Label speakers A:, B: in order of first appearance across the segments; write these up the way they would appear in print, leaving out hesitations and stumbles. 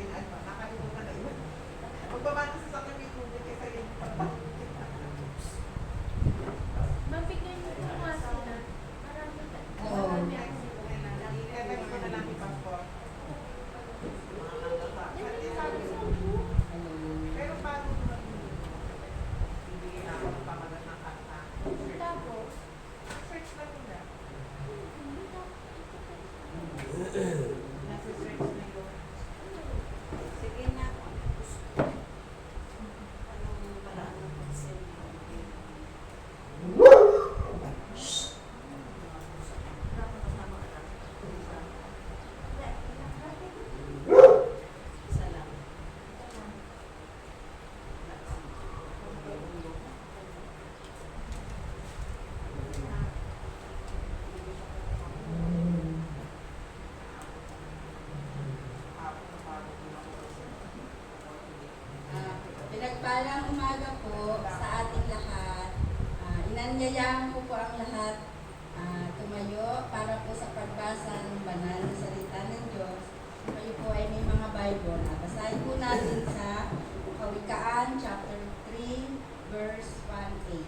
A: Nakalimutan na yun. Magbaba na sa sakit may tubig kaysa yung pagbahan.
B: Mabigay mo po nga sila. Marami
C: Oo.
A: I-text ko na lang yung passport. Pero paano naman hindi na ako pamagat ng kanta?
B: Tapos,
A: Search lang nila. Nasa search na yun.
C: Sige na. Anong paraan ng pag-send? Isa lang. Pinagpalang umaga po sa ating lahat. Inanyayahan ko po ang lahat tumayo para po sa pagbasa ng banal na salita ng Diyos. Kayo po ay may mga Bible. Basahin po natin sa Kawikaan chapter 3 verse 1-8.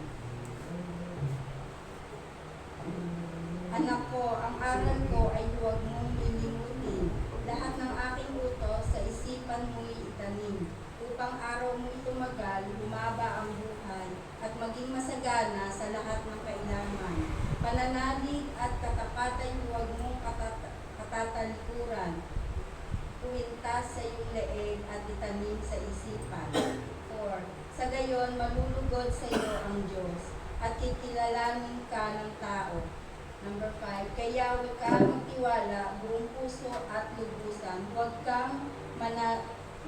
C: Anak ko, ang aral ko ay huwag mong lilimutin. Lahat ng aking utos sa isipan mo'y itanim, upang araw mo'y tumagal, humaba ang buhay, at maging masagana sa lahat ng kailangan. Pananalig at katapatan huwag mong katatalikuran. Puwintas sa iyong leeg at itanim sa isipan. 4. Sa gayon, malulugod sa iyo ang Diyos, at kikilalanin ka ng tao. Number 5, kaya huwag kang magtiwala, buong puso at lubusan. Huwag kang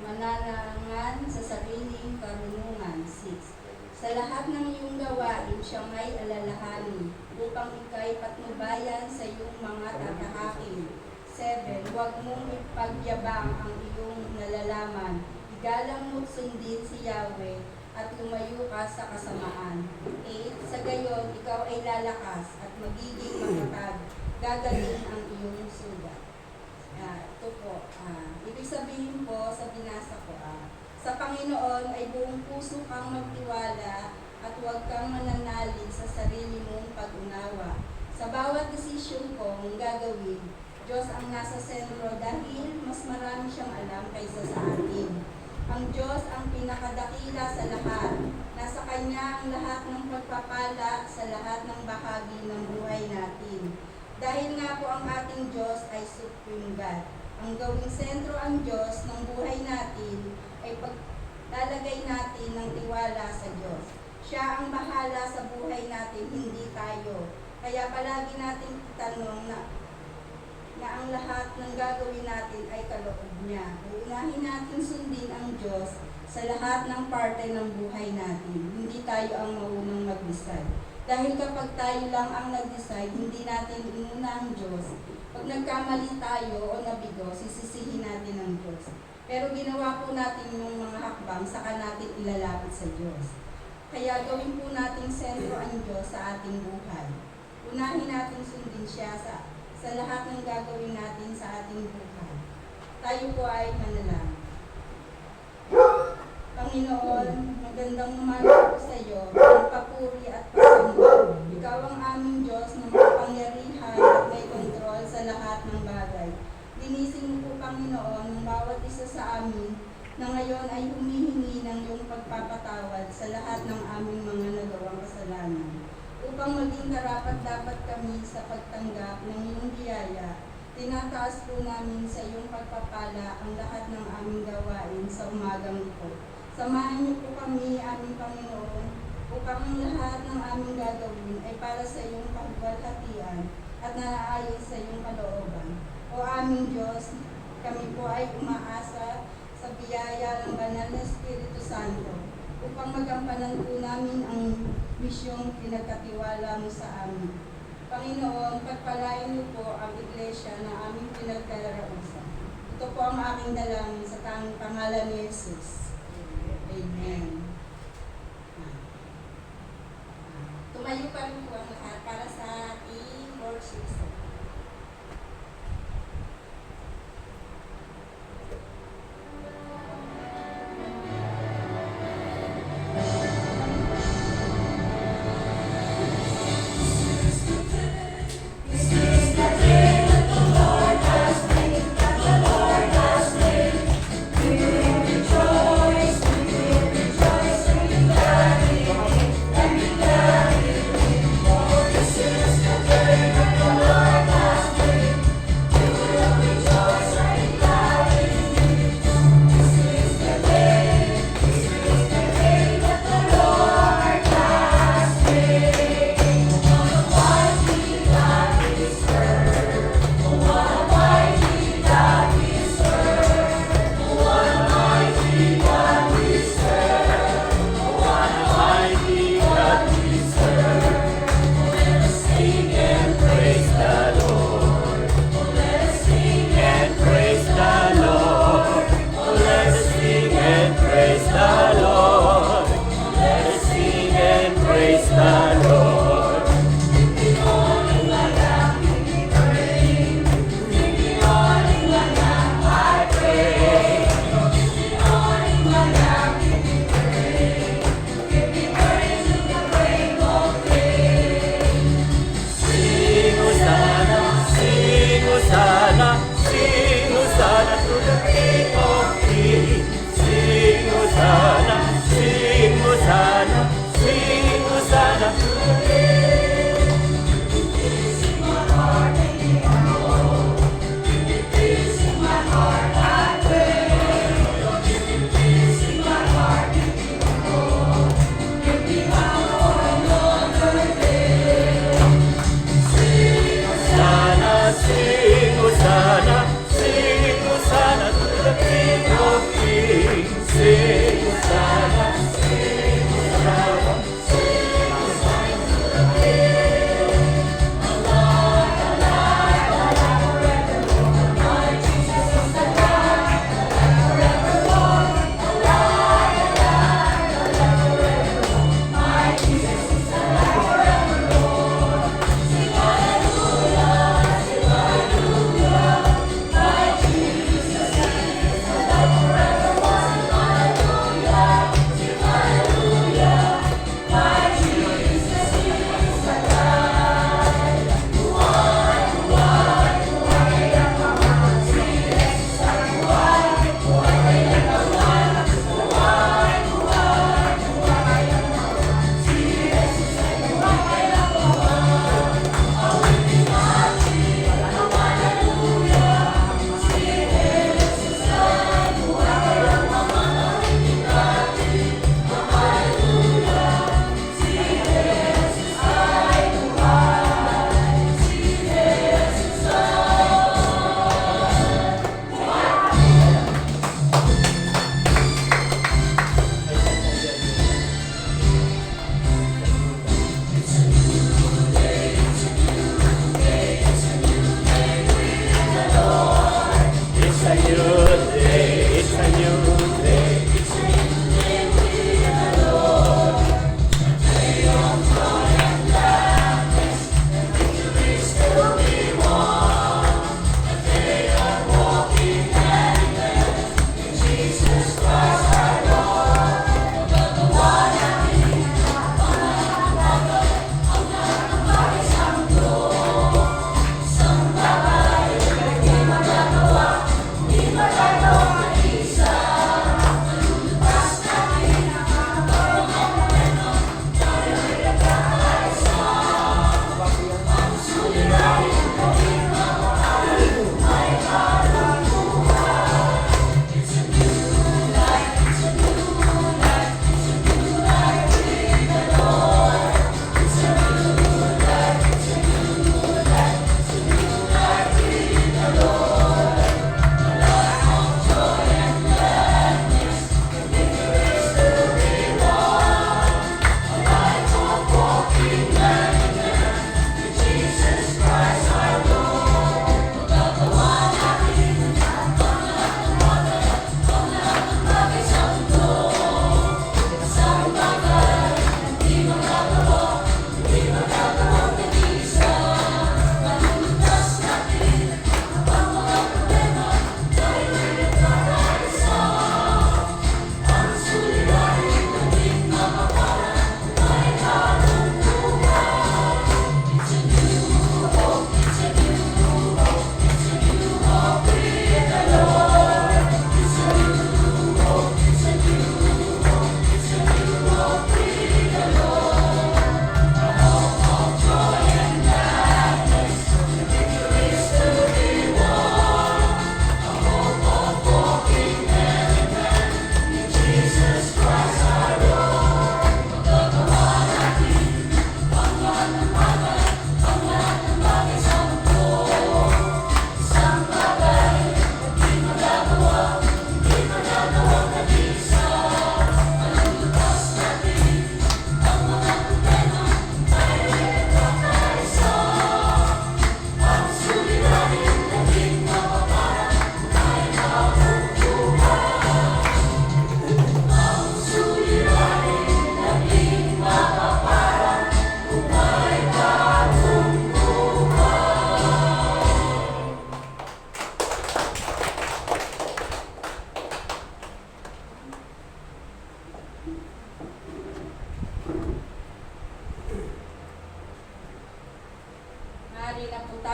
C: mananangan sa sariling karunungan. 6. Sa lahat ng iyong gawain, siya may alalahanin, upang ika'y patnubayan sa iyong mga tatahakin. 7. Huwag mong ipagyabang ang iyong nalalaman. Igalang mo't sundin si Yahweh, at lumayo ka sa kasamaan. 8. Sa gayon, ikaw ay lalakas at magiging matatag. Gagaling ang iyong sugat. Ito po, ibig sabihin po sa binasa ko, sa Panginoon ay buong puso kang magtiwala at huwag kang mananalig sa sarili mong pag-unawa. Sa bawat desisyon kong gagawin, Diyos ang nasa sentro dahil mas marami siyang alam kaysa sa atin. Ang Diyos ang pinakadakila sa lahat. Nasa Kanya ang lahat ng pagpapala sa lahat ng bahagi ng buhay natin. Dahil nga po ang ating Diyos ay Supreme God. Ang gawing sentro ang Diyos ng buhay natin ay paglalagay natin ng tiwala sa Diyos. Siya ang bahala sa buhay natin, hindi tayo. Kaya palagi natin itanong na ang lahat ng gagawin natin ay kaloob niya. Uunahin natin sundin ang Diyos sa lahat ng parte ng buhay natin. Hindi tayo ang maunang mag-decide. Dahil kapag tayo lang ang nag-decide, hindi natin inuna ang Diyos. Pag nagkamali tayo o nabigo, sisisihin natin ang Diyos. Pero ginawa po natin yung mga hakbang, saka natin ilalapit sa Diyos. Kaya gawin po natin sentro ang Diyos sa ating buhay. Unahin natin sundin siya sa lahat ng gagawin natin sa ating buhay. Tayo po ay manalangin. Panginoon, magandang umaga po sa iyo, ang papuri at pasamba. Ikaw ang aming Diyos na makapangyarihan at may kontrol sa lahat ng bagay. Linisin mo po, Panginoon, ang bawat isa sa amin na ngayon ay humihingi ng iyong pagpapatawad sa lahat ng aming mga nagawang kasalanan. Upang maging karapat-dapat kami sa pagtanggap ng iyong biyaya, tinataas po namin sa iyong pagpapala ang lahat ng aming gawain sa umagang ito. Samahan niyo po kami, aming Panginoon, upang ang lahat ng aming gagawin ay para sa iyong pagwalhatian at naaayon sa iyong kalooban. O aming Diyos, kami po ay umaasa sa biyaya ng Banal na Espiritu Santo upang magampanan po namin ang misyong pinagkatiwala mo sa amin. Panginoon, pagpalain niyo po ang iglesia na aming pinagkalaraosan. Ito po ang aking dalangin sa tanging pangalan ni Jesus. Amen. Tumayo pa rin po ang lahat para sa ating worship song.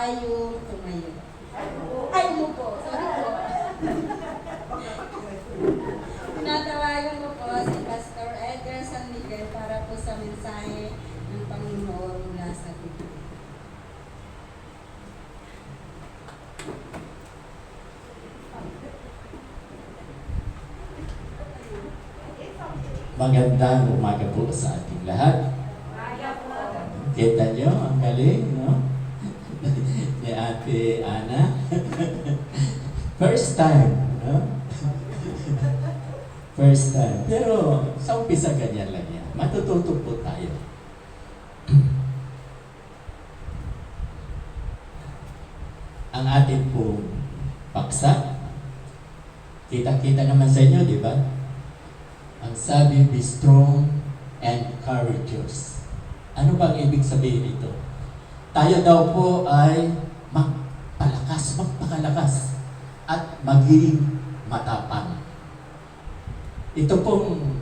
C: tayong tumayo. Ay, umupo. Sorry po. Tinatawagan ko po si Pastor Edgar San Miguel para po sa mensahe ng Panginoon mula sa Biblia.
D: Magandang umaga po sa ating lahat. Kita nyo, ang galing, no? Ni Ate Ana. First time, no? First time. Pero sa umpisa ganyan lang yan. Matututo po tayo. Ang ating pong paksa, kita-kita naman sa inyo, di ba? Ang sabi, be strong and courageous. Ano bang ibig sabihin nito? Tayo daw po ay magpakalakas at maging matapang. Ito pong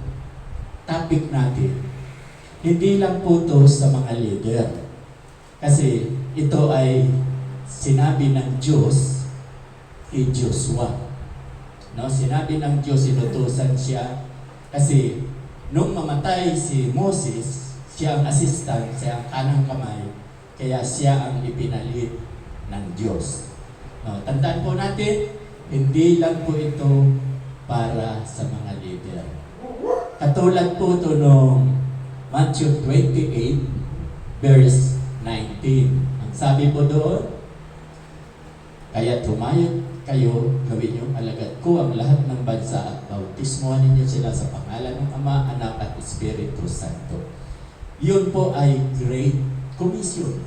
D: topic natin, hindi lang po to sa mga leader. Kasi ito ay sinabi ng Diyos kay Joshua. No, sinabi ng Diyos, inutusan siya. Kasi nung mamatay si Moses, siya ang assistant, siya ang kanang kamay, kaya siya ang ipinalit ng Diyos. No, tandaan po natin, hindi lang po ito para sa mga leader. Katulad po ito noong Matthew 28, verse 19. Ang sabi po doon, kaya tumayod kayo, gawin yung alagad ko ang lahat ng bansa at bautismohan ninyo sila sa pangalan ng Ama, Anak at Espiritu Santo. Yun po ay Great Commission.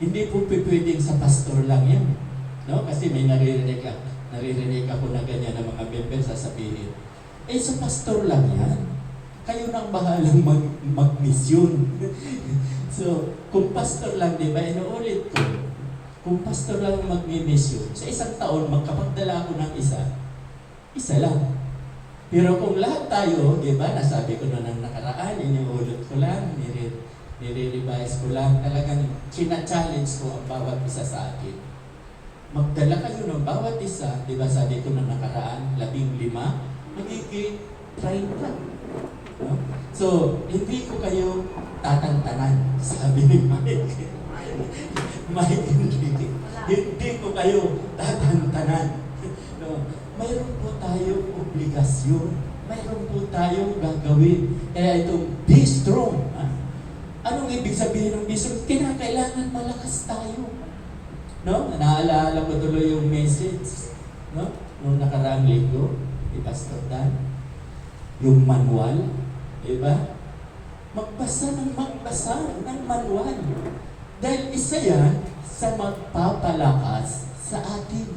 D: Hindi po pwedeng sa pastor lang yan. No? Kasi may naririnig ako na ganyan ng mga member sasabihin, sa pastor lang yan. Kayo nang bahalang mag-mission. So, kung pastor lang, di ba, inuulit ko, kung pastor lang mag-mission, sa isang taon, magkapagdala ako ng isa lang. Pero kung lahat tayo, di ba, nasabi ko na ng nakaraan, inuulit ko lang, nire-revise ko lang, talagang china-challenge ko ang bawat isa sa atin. Magdala kayo ng bawat isa, di ba, sabi ko na nakaraan, 15, magiging 30. No? So, hindi ko kayo tatantanan, sabi ni Mike. Mike Enrique, hindi ko kayo tatantanan. No? Mayroon po tayong obligasyon, mayroon po tayong gagawin. Kaya itong be strong. Ha? Anong ibig sabihin ng be strong? Kinakailangan malakas tayo. No? Naalala ko tuloy yung message, no? Nung nakaraang linggo, ni Pastor Dan, yung manual, diba? Magbasa ng manual. Dahil isa yan sa magpapalakas sa atin.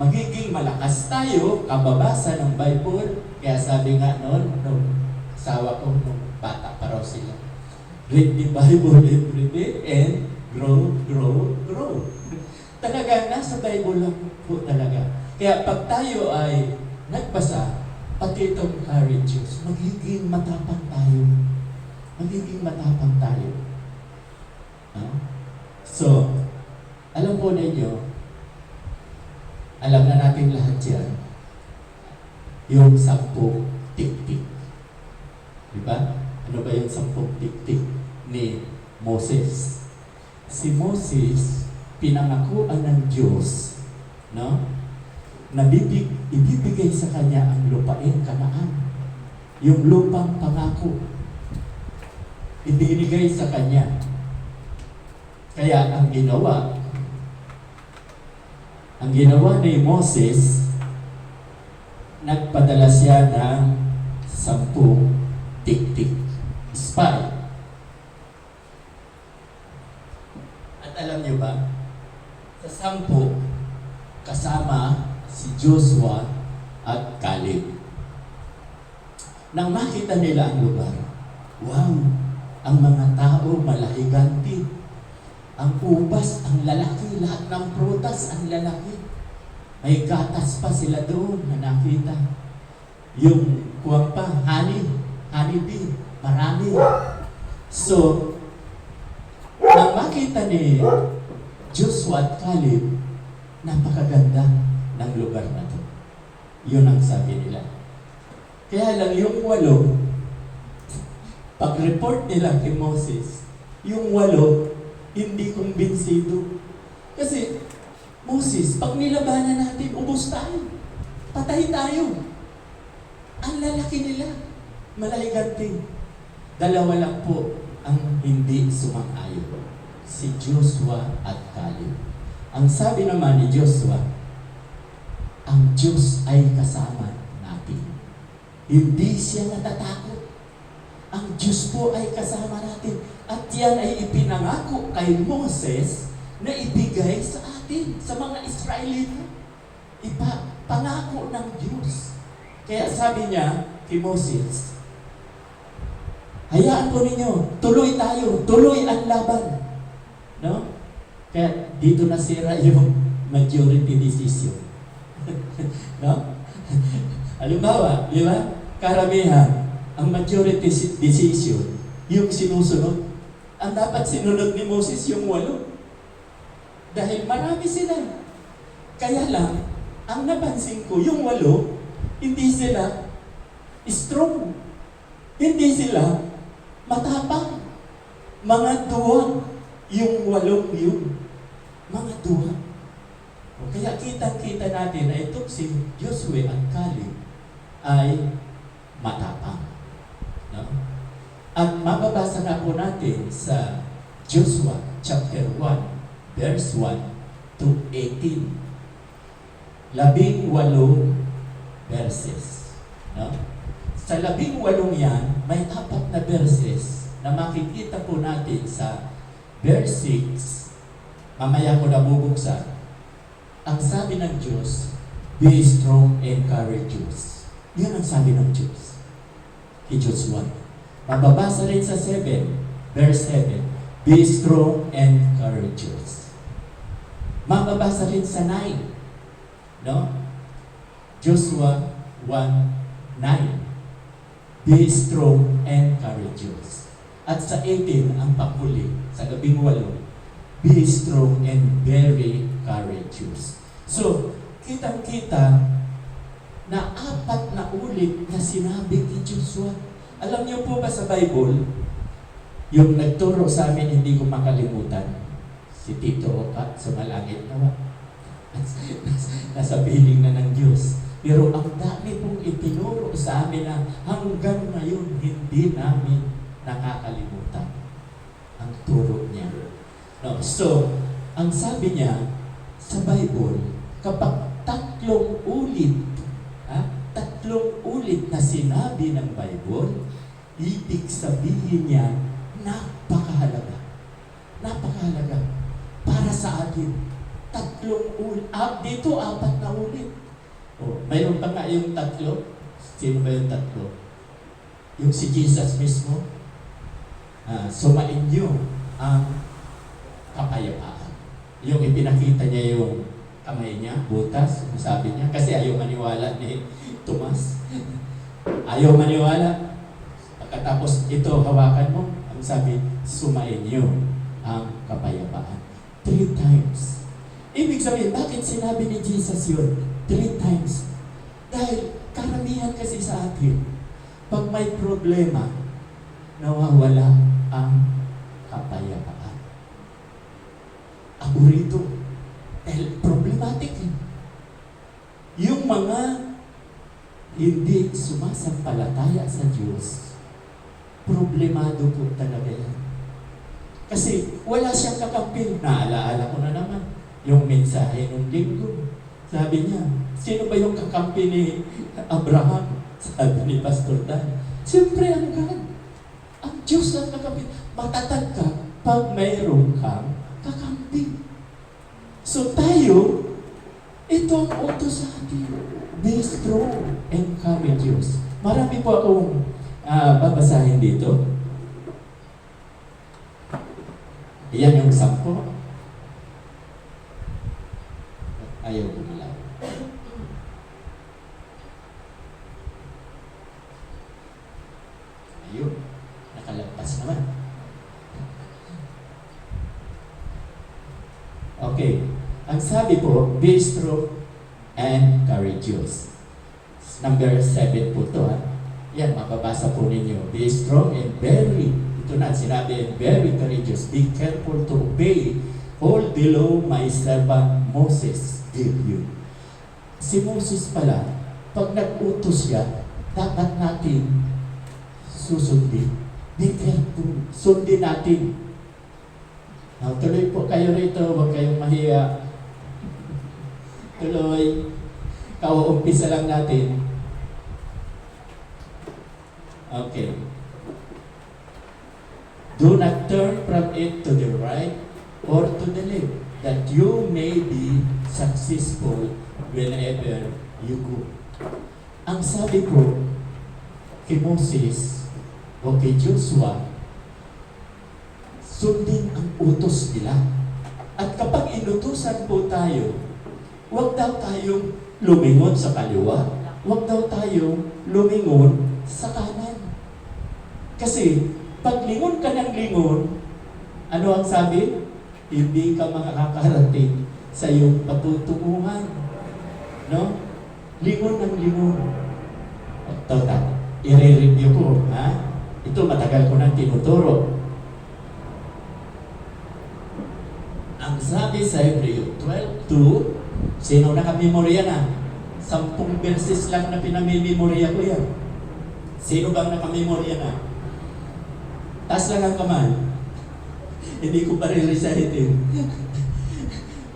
D: Magiging malakas tayo, kababasa ng Bible. Kaya sabi nga noon, nung asawa ko, nung bata pa raw sila, read the Bible every day and grow. Talaga, nasa Bible lang po talaga. Kaya pag tayo ay nagbasa, pati itong courageous, magiging matapang tayo. No? So, alam po ninyo, alam na natin lahat yan, yung 10 tik-tik. Diba? Ano ba yung 10 tik-tik ni Moses? Si Moses, pinangakuan ng Diyos, no? Ibibigay sa kanya ang lupain, Kanaan. Yung lupang pangako, ibinigay sa kanya. Kaya ang ginawa ni Moses, nagpadala siya ng 10 tik-tik, spy. At alam niyo ba, sa 10, kasama si Joshua at Caleb. Nang makita nila ang lugar, wow, ang mga tao malahiganti. Ang ubas, ang lalaki, lahat ng prutas, ang lalaki. May gatas pa sila doon na nakita. Yung kuwang pa, honey bee, marami. So, nang makita ni Joshua at Caleb, napakaganda ng lugar na to. Yun ang sabi nila. Kaya lang yung 8, pag-report nila kay Moses, yung 8, hindi kumbinsido. Kasi, Moses, pag nilabanan natin, ubos tayo. Patay tayo. Ang lalaki nila. Malaiganting. 2 lang po ang hindi sumang-ayon. Si Joshua at Caleb. Ang sabi naman ni Joshua, ang Diyos ay kasama natin. Hindi siya natatakot. Ang Diyos po ay kasama natin. At yan ay ipinangako kay Moses na ibigay sa atin, sa mga Israelita. Pangako ng Diyos. Kaya sabi niya kay Moses, hayaan po ninyo, tuloy tayo, tuloy ang laban. No? Kaya dito nasira yung majority decision. No? Halimbawa, di ba? Karamihan, ang majority decision, yung sinusunod. Ang dapat sinunod ni Moses yung 8. Dahil marami sila. Kaya lang, ang napansin ko, yung 8, hindi sila strong. Hindi sila matapang. Mga duwag. Yung 8 yun. Mga duwag. Kaya kitang-kita natin na itong si Joshua at Caleb ay matapang. No? At mababasa na po natin sa Joshua chapter 1, verse 1 to 18. 18 verses. No? Sa 18 yan, may 4 na verses na makikita po natin sa verse 6. Mamaya ko na bubuksan. Ang sabi ng Diyos, be strong and courageous. Yan ang sabi ng Diyos. Kay Joshua. Mababasa rin sa 7, verse 7, be strong and courageous. Mababasa rin sa 9, no? Joshua 1:9. Be strong and courageous. At sa 18, ang panghuli, sa 18, be strong and very courageous. So, kitang-kita na 4 na ulit na sinabi ni Joshua. Alam niyo po ba sa Bible, yung nagturo sa amin, hindi ko makalimutan, si Tito Oka, sumalangit nawa. Nasa piling na ng Diyos. Pero ang dami pong itinuro sa amin na hanggang ngayon, hindi namin nakakalimutan ang turo niya. No? So, ang sabi niya sa Bible, kapag 3 ulit, 3 ulit na sinabi ng Bible, ibig sabihin niya, napakahalaga. Napakahalaga. Para sa atin. 3 ulit. Dito, 4 na ulit. Mayroon pa nga yung 3. Sino ba yung 3? Yung si Jesus mismo. Sumain niyo ang kapayapaan. Yung ipinakita niya yung kamay niya, butas, sabi niya, kasi ayaw maniwala ni Tomas. Ayaw maniwala. Pagkatapos ito, hawakan mo, ang sabi, sumain niyo ang kapayapaan. 3 times. Ibig sabihin, bakit sinabi ni Jesus yun? 3 times. Dahil karamihan kasi sa atin, pag may problema, nawawala ang kapayapaan. Ako rito, dahil problematic. Yung mga hindi sumasampalataya sa Diyos, problemado po talaga yan. Kasi wala siyang kakampi. Naalaala ko na naman yung mensahe ng linggo. Sabi niya, sino ba yung kakampi ni Abraham? Sabi ni Pastor Dan. Siyempre ang God. Ang Diyos ang kakampi. Matatag ka pag mayroon kang kakampi. So tayo, ito ang utos sa atin. Be strong and courageous. Marami po akong babasahin dito. Iyan yung 10. Ayaw gumalaw. Ayun, nakalagpas naman. Okay. Ang sabi po, be strong and courageous. Number 7 po to, ha? Yan, mababasa po ninyo. Be strong and very, ito na, sinabi, and very courageous. Be careful to obey all the law my servant Moses gave you. Si Moses pala, pag nag-utos siya, dapat natin susundin. Be careful. Sundin natin. Now, tuloy po kayo rito. Huwag kayong mahiya. Tuloy. Kauumpisa lang natin. Okay. Do not turn from it to the right or to the left, that you may be successful whenever you go. Ang sabi ko kay Moses o kay Joshua, sundin ang utos nila. At kapag inutusan po tayo, huwag daw tayong lumingon sa kaliwa, huwag daw tayong lumingon sa kanan. Kasi pag lingon ka ng lingon, ano ang sabi? Hindi ka makakarating sa iyong patutunguhan. No? Lingon ng lingon. Ito, i-review ko. Ha? Ito, matagal ko nang tinuturo. Ang sabi sa Hebreo 12:2, sino nakamemorya na? 10 verses lang na pinamemorya ko yan. Sino bang nakamemorya na? Taas lang ang kamay. Hindi ko pa re-recitin.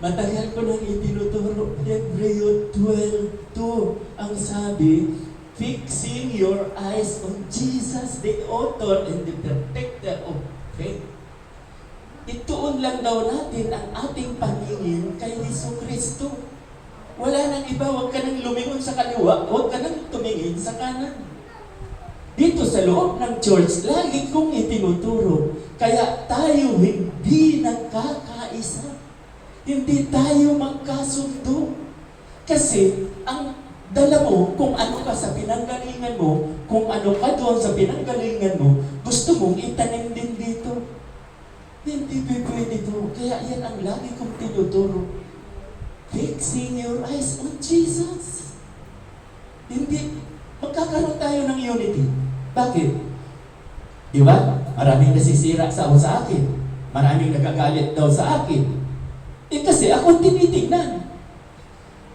D: Matagal ko nang itinuturo. Hebreo 12:2. Ang sabi, fixing your eyes on Jesus, the author and the perfecter of faith. Ituon lang daw natin ang ating paningin kay Jesucristo. Wala nang iba, huwag ka nang lumingon sa kaliwa, huwag ka nang tumingin sa kanan. Dito sa loob ng church, lagi kong itinuturo, kaya tayo hindi nagkakaisa. Hindi tayo magkasundo. Kasi ang dala mo, kung ano ka sa pinanggalingan mo, kung ano ka doon sa pinanggalingan mo, gusto mong itanim din dito. Hindi pwede ito. Kaya yan ang lagi kong tinuturo. Fixing your eyes on Jesus. Hindi, magkakaroon tayo ng unity. Bakit? Di ba? Maraming nasisira sa akin. Maraming nagagalit daw sa akin. Kasi ako tinitingnan.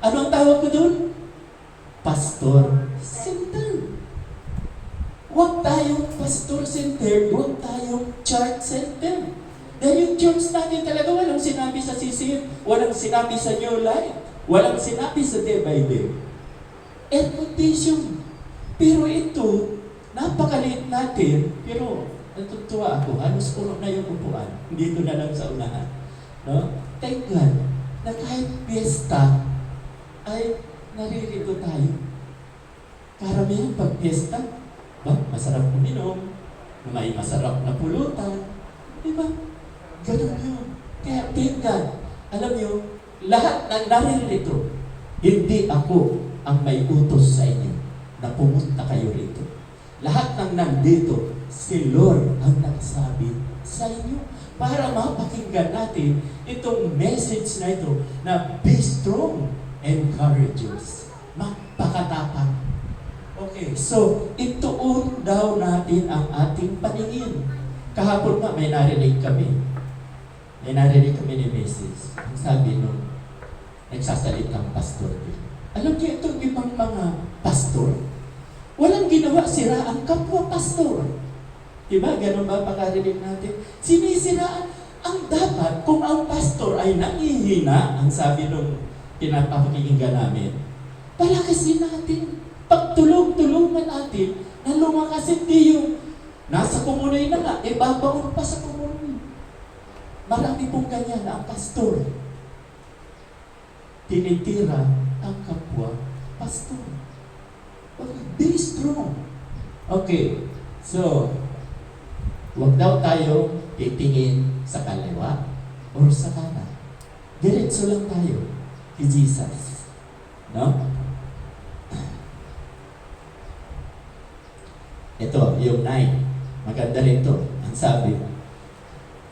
D: Ano ang tawag ko doon? Pastor-centered. Huwag tayong pastor-centered, huwag tayong church-centered. Dahil yung church natin talaga walang sinabi sa CCF, walang sinabi sa New Life, walang sinabi sa Day by Day. Air condition. Pero ito, napakaliit natin, pero natutuwa ako, halos puno na yung upuan. Dito na lang sa unahan. No? Thank God, na kahit piyesta, ay naririto tayo. Karamihan pag piyesta, masarap uminom, may masarap na pulutan. Diba? Ganun yun. Kaya thank God, alam nyo, lahat ng naririto, hindi ako ang may utos sa inyo na pumunta kayo rito. Lahat ng nandito, si Lord ang nagsabi sa inyo para mapakinggan natin itong message na ito na be strong and courageous. Magpakatapang. Okay, so ituon daw natin ang ating paningin. Kahapon nga may narinig kami. May narinig kami ni Mrs. Ang sabi nung nagsasalitang pastor. Alam niyo itong ibang mga pastor, walang ginawa, sira ang kapwa pastor. Diba? Ganun ba pakarinig natin? Sinisiraan. Ang dapat, kung ang pastor ay nangihina, ang sabi nung pinapakinggan namin, palakasin natin. Pagtulong-tulungan natin na lumakas, hindi yung nasa kumunoy na nga, babaon pa sa kumunoy. Marami pong ganyan ang pastor. Tinitira ang kapwa pastor. Be strong. Okay, so, huwag daw tayo titingin sa kaliwa or sa kanan. Diretso lang tayo kay Jesus. No? Ito, yung 9. Maganda rin ito. Ang sabi,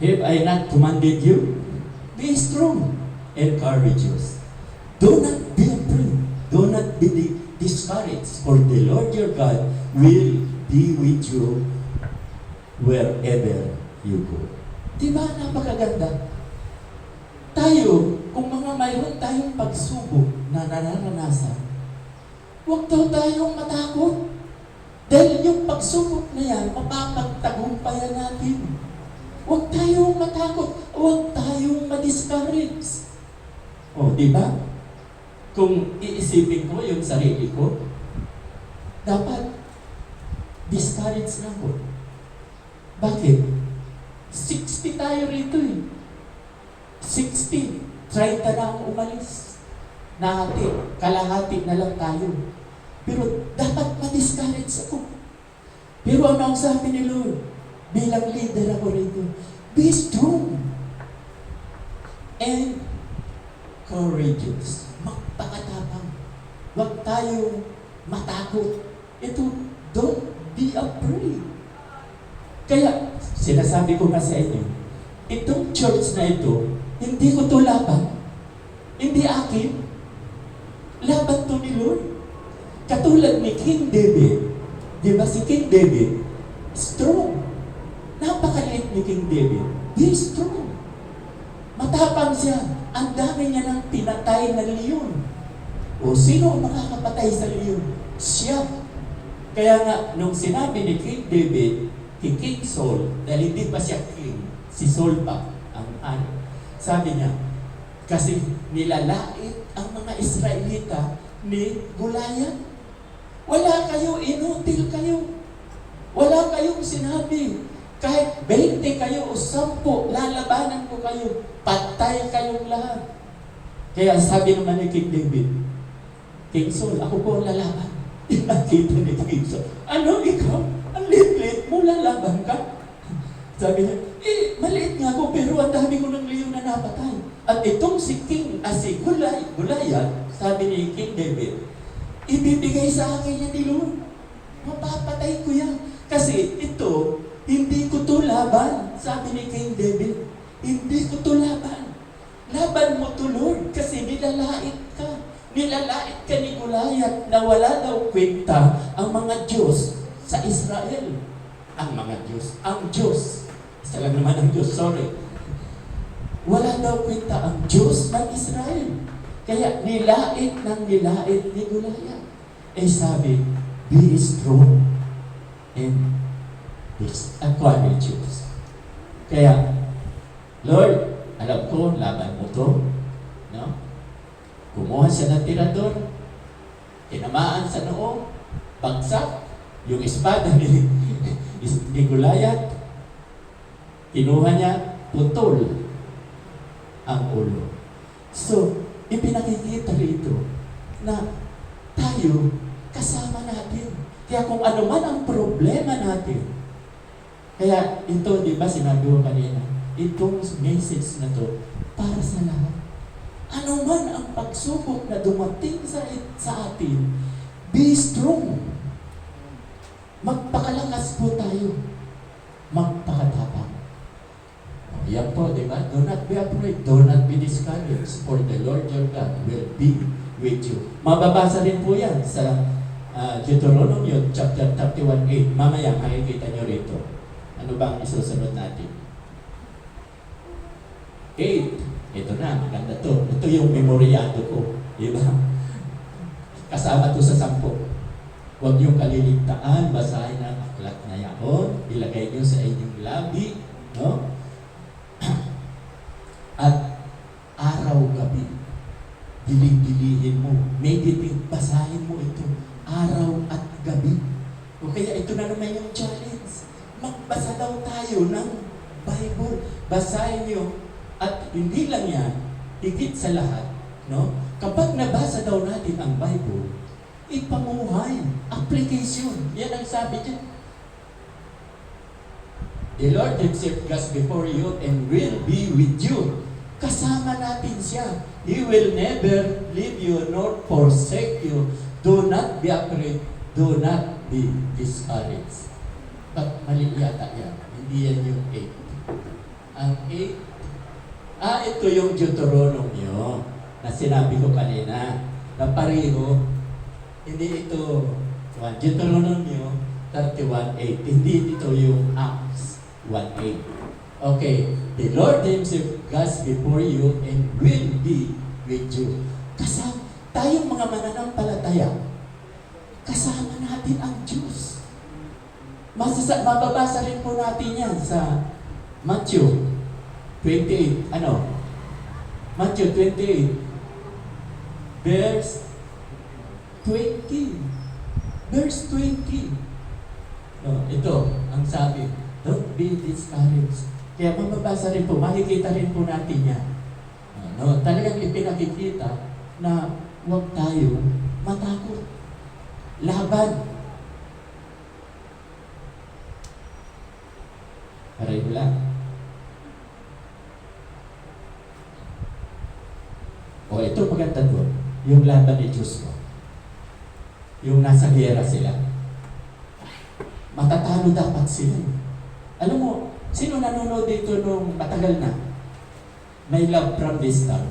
D: have I not commanded you? Be strong and courageous. Do not be afraid. Do not be discouraged, for the Lord your God will be with you wherever you go. Diba napakaganda? Tayo, kung mga mayroon tayong pagsubok na nararanasan, huwag daw tayong matakot. Dahil yung pagsubok na yan, mapapagtagumpayan natin. Huwag tayong matakot. Huwag tayong ma-discourage. O, di ba? Kung iisipin ko yung sarili ko, dapat discourage na ko. Bakit? 60 tayo rito eh. 60. 30 na ang umalis. Kalahati na lang tayo. Pero dapat ma-discourage ako. Pero ano ang sabi ni Lord? Bilang leader ako rito, be strong and courageous. Magpakatapang. Huwag tayong matakot. Ito, don't be afraid. Kaya, sinasabi ko nga sa inyo, itong church na ito, hindi ko to laban. Hindi akin. Laban to ni Lord. Katulad ni King David. Di ba si King David? Strong. Napakaliit ni King David. Be strong. Matapang siya. Ang dami niya ng pinatay na leon. O sino ang makakapatay sa leon? Siya. Kaya nga, nung sinabi ni King David, kay King Saul, dahil hindi pa siya king, si Saul pa, ang ano. Sabi niya, kasi nilalait ang mga Israelita ni Goliath. Wala kayo, inutil kayo. Wala kayong sinabi. Kahit 20 kayo o 10, lalabanan ko kayo. Patay kayong lahat. Kaya sabi naman ni King David, King Saul, ako po ang lalaban. Nakita ni King Saul, ano ikaw? Ang lit-lit mo, lalaban ka? Sabi niya, maliit nga ako, pero ang dami ko ng leon na napatay. At itong si Goliath, sabi ni King David, ibibigay sa akin yan ni Lord. Mapapatay ko yan. Kasi ito, hindi ko to laban. Sabi ni King David, hindi ko to laban. Laban mo to Lord, kasi nilalait ka. Nilalait ka ni Goliath na wala daw kwenta ang mga Diyos sa Israel. Ang mga Diyos. Ang Diyos. Isa lang naman ang Diyos, sorry. Wala daw kwenta ang Diyos ng Israel. Kaya nilait ni Goliath. Eh sabi, be strong and courageous. Kaya, Lord, alam ko, laban mo to. No? Kumuha siya ng tirador, tinamaan sa noo, bagsak, yung espada ni Goliath, kinuha niya, putol ang ulo. So, ipinakikita rito na tayo kasama natin. Kaya kung ano man ang problema natin, kaya ito, di ba, sinabi ko kanina, itong message na to, para sa lahat. Ano man ang pagsubok na dumating sa atin, be strong. Magpakalakas po tayo. Magpakatapang. Yan po, di ba? Do not be afraid. Do not be discouraged. For the Lord your God will be with you. Mababasa rin po yan sa Deuteronomy chapter 31:8. Mamaya makikita nyo rito. Ano bang isusunod natin? 8. Ito na, maganda to. Ito yung memoryado ko. Di ba? Kasama to sa 10. Huwag niyong kaliligtaan, basahin ang aklat na yaon, ilagay niyo sa inyong labi, no? At araw-gabi, dilig-dilihin mo, meditate, basahin mo ito, araw at gabi. O kaya ito na naman yung challenge. Magbasa daw tayo ng Bible. Basahin niyo. At hindi lang yan, higit sa lahat, no? Kapag nabasa daw natin ang Bible, ipamuhay, application. Yan ang sabi niya. The Lord himself goes before you and will be with you. Kasama natin siya. He will never leave you nor forsake you. Do not be afraid. Do not be discouraged. But mali yata yan. Hindi yan yung 8. Ang 8, Ito yung Deuteronomio na sinabi ko kanina na pareho. Hindi ito Deuteronomio 31:8. Hindi ito yung Acts 1:8. Okay, the Lord Himself goes before you and will be with you. Kasama tayong mga mananampalataya, kasama natin ang Diyos. Mababasa rin po natin yan sa Matthew 28. Matthew 28, verse 20. Verse 20. Ito, ang sabi, don't be discouraged. Kaya mababasa rin po, makikita rin po natin yan. Talagang ipinakikita na huwag tayo matakot. Laban. Pareho lang. Ito maganda doon. Yung laban ni Joshua. Yung nasa gera sila. Matatalo dapat sila. Alam mo, sino nanonood dito nung matagal na? My Love from the Star.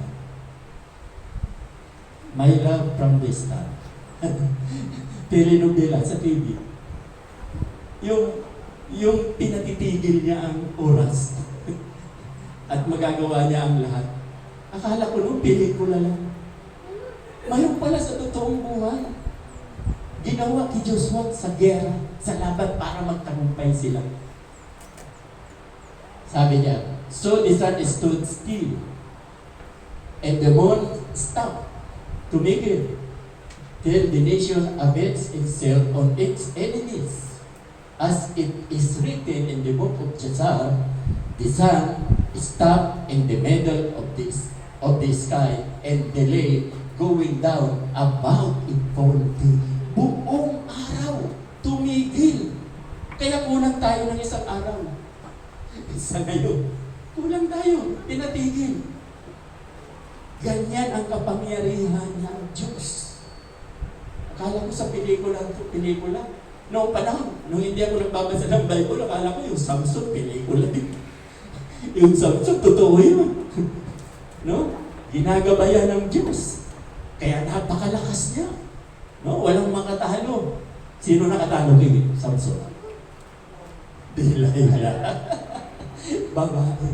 D: My Love from the Star. Telenovela sa TV. Yung pinatitigil niya ang oras at magagawa niya ang lahat. Akala ko nung pelikula lang. Mayroon pala sa totoong buhay. Ginawa kay Joshua sa gera, sa laban para magtagumpay sila. Sabi niya, so the sun stood still and the moon stopped to make it till the nation avenged itself on its enemies. As it is written in the book of Jasar, the sun stopped in the middle of the sky and delayed going down about it 40. Buong araw, tumigil. Kaya kulang tayo ng isang araw. Sa ngayon, kulang tayo, pinatigil. Ganyan ang kapangyarihan ng Diyos. Akala ko sa pelikula. Noong panahon, nung hindi ako nagbabasa ng Bible, akala ko yung Samson, pelikula din. Yung Samson, totoo yun. No? Ginagabayan ng Diyos. Kaya napakalakas niya. No? Walang makatalo. Sino nakatalo kay Samson? Delilah. Babae.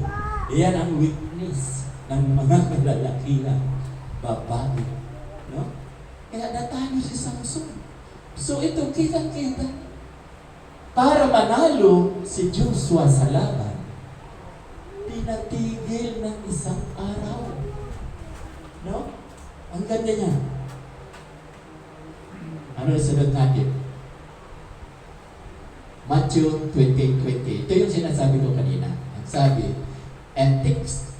D: Iyan ang weakness ng mga kalalakihan. Babae. No? Kaya natalo si Samson. So ito, kitang-kita. Para manalo si Joshua sa laban, pinatigil ng isang araw. No? Ang ganda niya. Ano yung sunod natin? Matthew 20:20. Ito yung sinasabi ko kanina. Ang sabi, and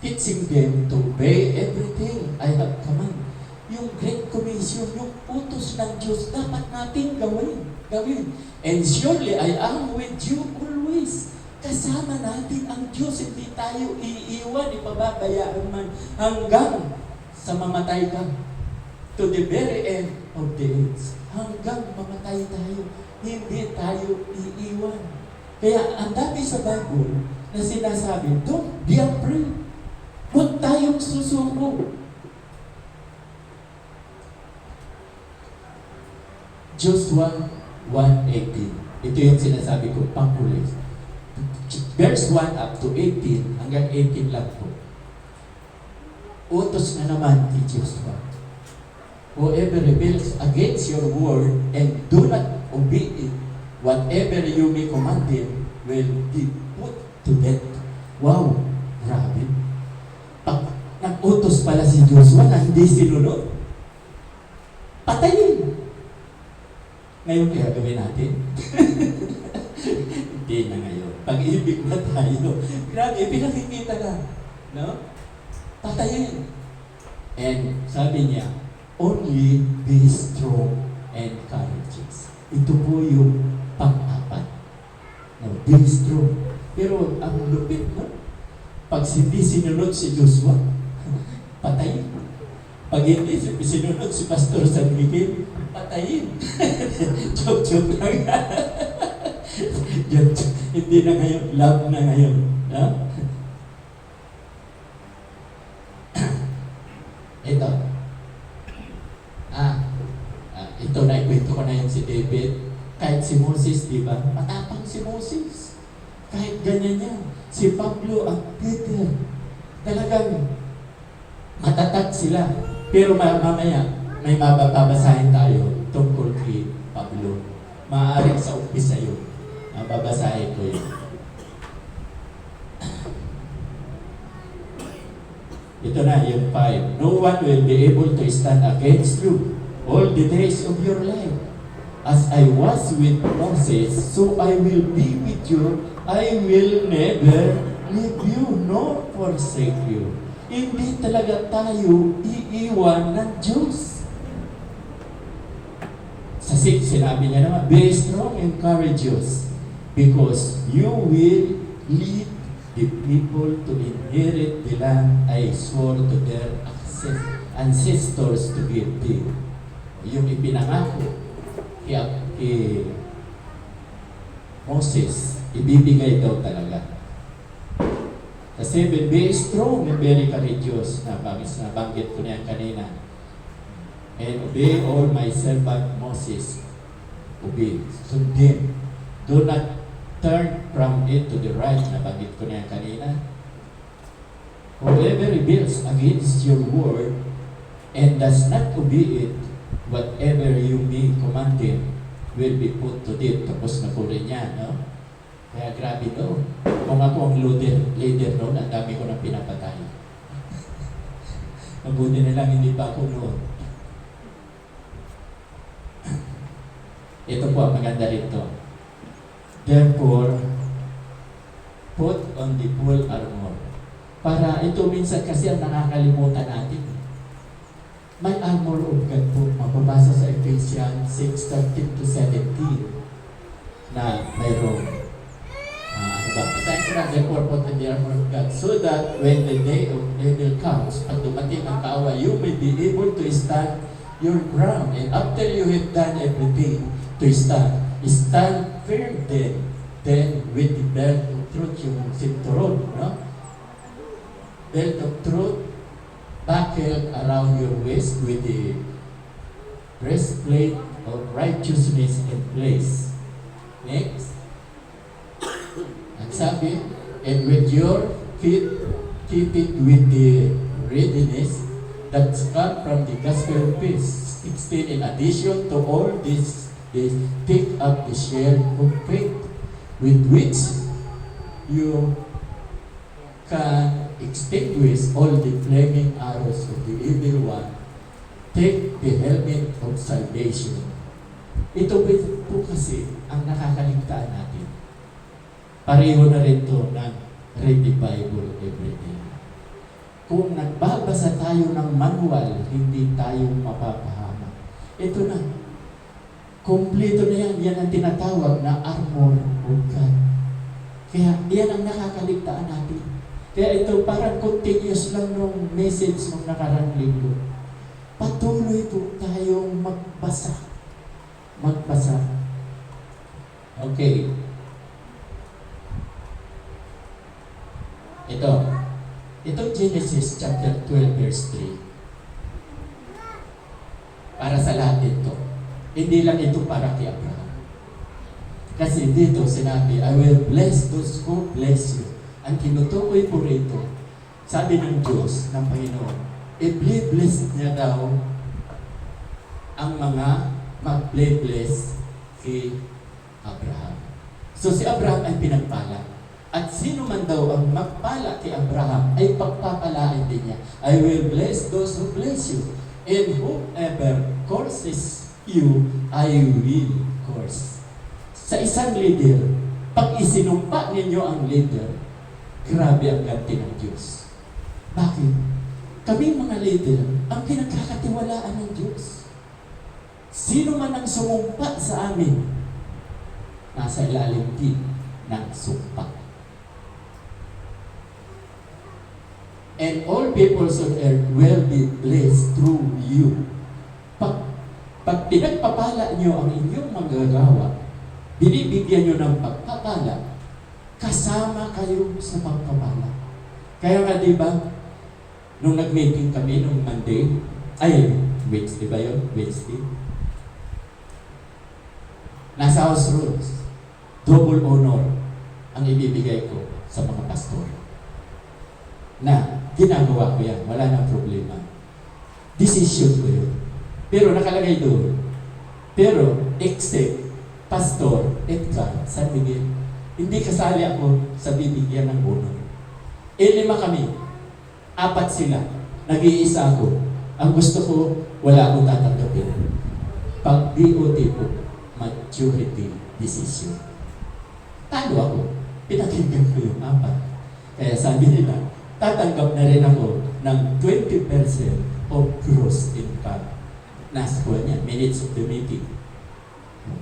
D: teaching them to obey everything I have commanded. Yung Great Commission, yung utos ng Diyos, dapat natin gawin. And surely I am with you always. Kasama natin ang Diyos, hindi tayo iiwan, ipababayaan man hanggang sa mamatay ka. To the very end of the age. Hanggang mamatay tayo, hindi tayo iiwan. Kaya ang dami sa Bible na sinasabi, don't be afraid. Huwag tayong susuko. Joshua 1:18. Ito yung sinasabi ko, pangkulis. Verse 1 up to 18, hanggang 18 lang po. Utos na naman ni Joshua. Whoever rebels against your word and do not obey it, whatever you may command him will be put to death. Wow! Grabe. Pag nag-utos pala si Joshua na hindi sinunod, patayin! Ngayon kaya gawin natin? Hindi na ngayon. Pag-ibig na tayo. Grabe, pinakikita na. No? Patayin. And sabi niya, only be strong and courageous. Ito po yung pang-apat. No, be strong. Pero ang lupit, no? Pag hindi sinunod si Joshua, patayin. Pag hindi sinunod si Pastor San Miguel, patayin. Joke lang. Hindi na ngayon. Love na ngayon. No? Kahit si Moses, di ba? Matapang si Moses. Kahit ganyan yan. Si Pablo at Peter. Talagang matatag sila. Pero mamaya, may mababasahin tayo tungkol kay Pablo. Maaaring sa umpisa yun. Mababasahin ko yun. Ito na, yung 5. No one will be able to stand against you all the days of your life. As I was with Moses, so I will be with you. I will never leave you nor forsake you. Hindi talaga tayo iiwan ng Diyos. Sa 6, sinabi niya naman, be strong and courageous because you will lead the people to inherit the land I swore to their ancestors to give them. Yung ipinangako kay Moses, ibibigay daw talaga. The 7, be strong and very courageous. Nabanggit ko na yan kanina. And obey all my servant Moses. Obey. Sundin. Do not turn from it to the right. Nabanggit ko na yan kanina. Whoever rebels against your word and does not obey it, whatever you may command him will be put to death. Tapos na po rin yan, no? Kaya grabe no. Kung ako ang leader noon, ang dami ko nang pinapatay. Mabuti na lang hindi pa ako noon. Ito po ang maganda rito. Therefore, put on the full armor. Para ito minsan kasi ang nakakalimutan natin. May armor of God po. Mababasa sa Ephesians 6:13 to 17 na mayroong basahin ko na, therefore put on the armor of God so that when the day of evil comes, pag dumating ang kaaway, you may be able to stand your ground. And after you have done everything to stand firm then with the belt of truth, yung sinturon, no? Belt of truth buckled around your waist with the breastplate of righteousness in place. Next. Ang sabi, and with your feet, keep it with the readiness that's come from the gospel of peace. 16. In addition to all this, take up the shield of faith with which you can extinguish all the flaming arrows of the evil one. Take the helmet of salvation. Ito po kasi ang nakakaligtaan natin. Pareho na rin ito ng read the Bible every day. Kung nagbabasa tayo ng manual, hindi tayo mapapahamak. Ito na. Kompleto na yan. Yan ang tinatawag na armor of God. Kaya yan ang nakakaligtaan natin. Kaya ito parang continuous lang nung message ng nakarang linggo. Patuloy po tayong magbasa. Magbasa. Okay. Ito Genesis chapter 12 verse 3. Para sa lahat ito. Hindi lang ito para kay Abraham. Kasi dito sinabi, I will bless those who bless you. Ang tinutukoy po rito, sabi ng Diyos, ng Panginoon, i-bless niya daw ang mga mag-bless kay Abraham. So si Abraham ay pinagpala. At sino man daw ang magpala kay Abraham ay pagpapalaan din niya. I will bless those who bless you. And whoever curses you, I will curse. Sa isang leader, pag isinumpa ninyo ang leader, grabe ang ganti ng Diyos. Bakit? Kami mga leader, ang pinagkakatiwalaan ng Diyos. Sino man ang sumumpa sa amin, nasa ilalim din ng sumpa. And all peoples on earth will be blessed through you. Pag pinagpapala nyo ang inyong manggagawa, binibigyan nyo ng pagpapala, kasama kayo sa pagpapala. Kaya nga diba, nung nag-meeting kami nung Monday, Wednesday ba yun? Wednesday? Nasa house rules. Double honor ang ibibigay ko sa mga pastor. Na ginagawa ko yan. Wala nang problema. Decision ko yun. Pero nakalagay doon. Pero except Pastor Edgar San Miguel, hindi kasali ako sa bibigyan ng honor. 5 kami. 4 sila. Nag-iisa ako. Ang gusto ko, wala akong tatanggapin. Pag BOT po, maturity decision. Talo ako. Pinakinggan ko yung 4. Kaya sabi nila, tatanggap na rin ako ng 20% of gross income. Nasa buwan niya, minutes of the meeting.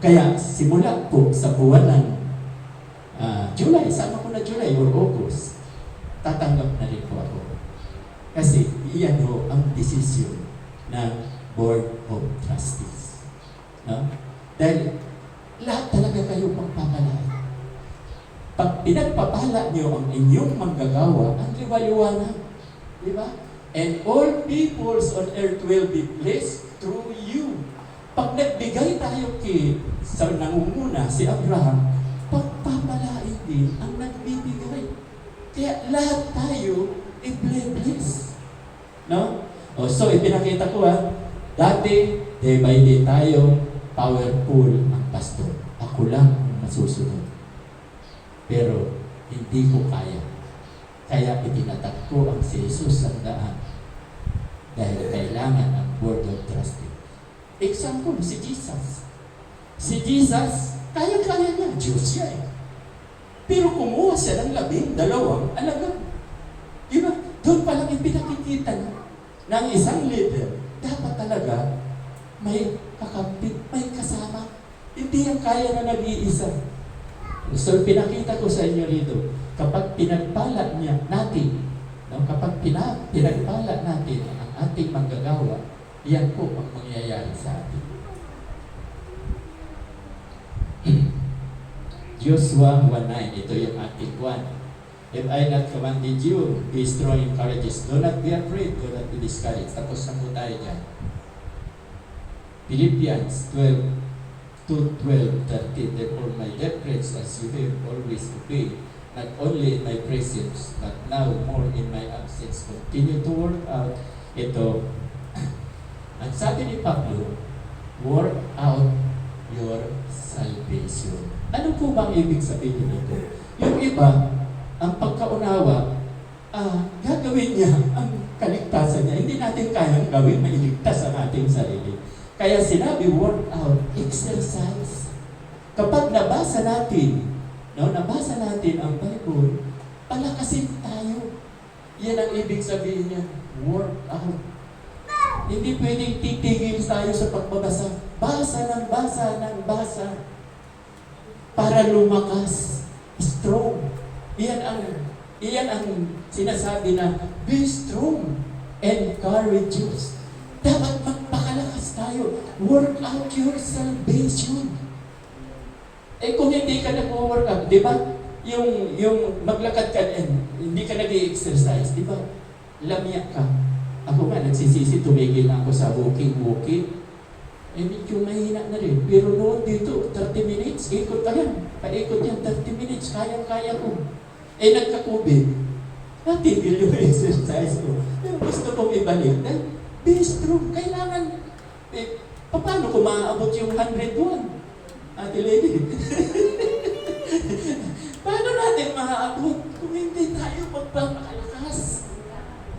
D: Kaya simula po sa buwan ng July, sama ko na July or August, tatanggap na rin po ako. Kasi iyan ho ang desisyon ng Board of Trustees. No? Dahil lahat talaga kayo magpapalay. Pag pinagpapala niyo ang inyong manggagawa, ang liwaliwanag. Di ba? And all peoples on earth will be blessed through you. Pag nagbigay tayo sa nangunguna, si Abraham, pagpapalain din ang nagbibigay. Kaya lahat tayo i-bless. No? So, ipinakita ko dati, day by day tayo, powerful ang pastor. Ako lang ang masusunod. Pero, hindi ko kaya. Kaya itinatag ko ang si Jesus ang daan. Dahil kailangan ang Board of Trustees. Example, si Jesus. Si Jesus, kaya-kaya niya. Diyos siya eh. Pero kumuha siya ng 12 alagad. Diba? Doon pa lang ipinakikita ng isang leader. Dapat talaga may kakapit, may kasama. Hindi ang kaya na nag-iisa. So, pinakita ko sa inyo rito, kapag pinagpala natin, no, kapag pinagpala natin ang ating manggagawa, yan po ang mangyayari sa atin. Joshua 1:9, ito yung ating one. If I not commanded you, be strong and courageous. Do not be afraid, do not be discouraged. Tapos na po tayo dyan. Philippians 2:12-13. Therefore, my dear friends, as you have always obeyed, not only in my presence, but now more in my absence, continue to work out ito. At sabi ni Pablo, work out your salvation. Ano po bang ibig sabihin nito? Yung iba, ang pagkaunawa, gagawin niya ang kaligtasan niya. Hindi natin kayang gawin, mailigtas ang ating sarili. Kaya sinabi, work out, exercise. Kapag nabasa natin ang Bible, palakasin tayo. Yan ang ibig sabihin niya, work out. Hindi pwedeng titigil tayo sa pagbabasa. Basa ng basa para lumakas. Strong. Iyan ang sinasabi na be strong and courageous. Dapat magpakalakas tayo. Work out your salvation. Kung hindi ka nag-work out, di ba? Yung maglakad ka hindi ka nag-exercise, di ba? Lamya ka. Ako nga, nagsisisi, tumigil na ako sa walking. Medyo mahina na rin. Pero noon dito, 30 minutes, ikot ka yan. Paikot yan, 30 minutes, kayang-kaya ko. Nagka-COVID. Natigil yung exercise ko. Pero gusto kong ibalik. Be strong. Kailangan, paano ko maaabot yung 101? Ate Lady. Paano natin maaabot kung hindi tayo magpapakalakas?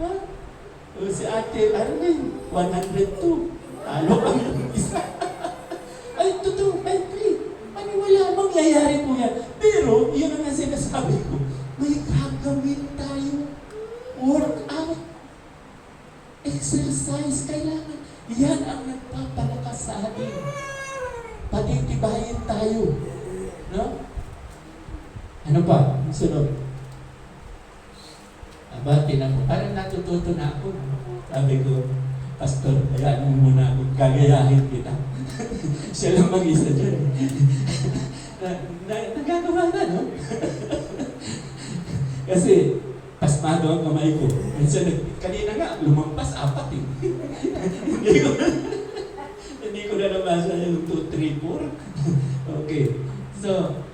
D: Ha? O si Ate Arlene, 102. Talo ang isa. Ay, totoo, Bentley. Maniwala, mangyayari po yan. Pero, yun ang sinasabi ko, may gagawin tayo. Work out. Exercise. Kailangan. Yan ang nagpapalakas sa atin. Patitibayin tayo. No? Ano pa? Sunod. Aba, tinan mo. Parang natututo na ako. Sabi ko, Pastor, hayaan mo muna ako. Gagayahin kita. Siya lang mag-isa dyan. Nagagawa na, no? Kasi, pasmado ang kamay ko. Kanina nga, lumampas 4 eh. Hindi ko na nabasa yung 2, 3, 4. Okay. Okay. So,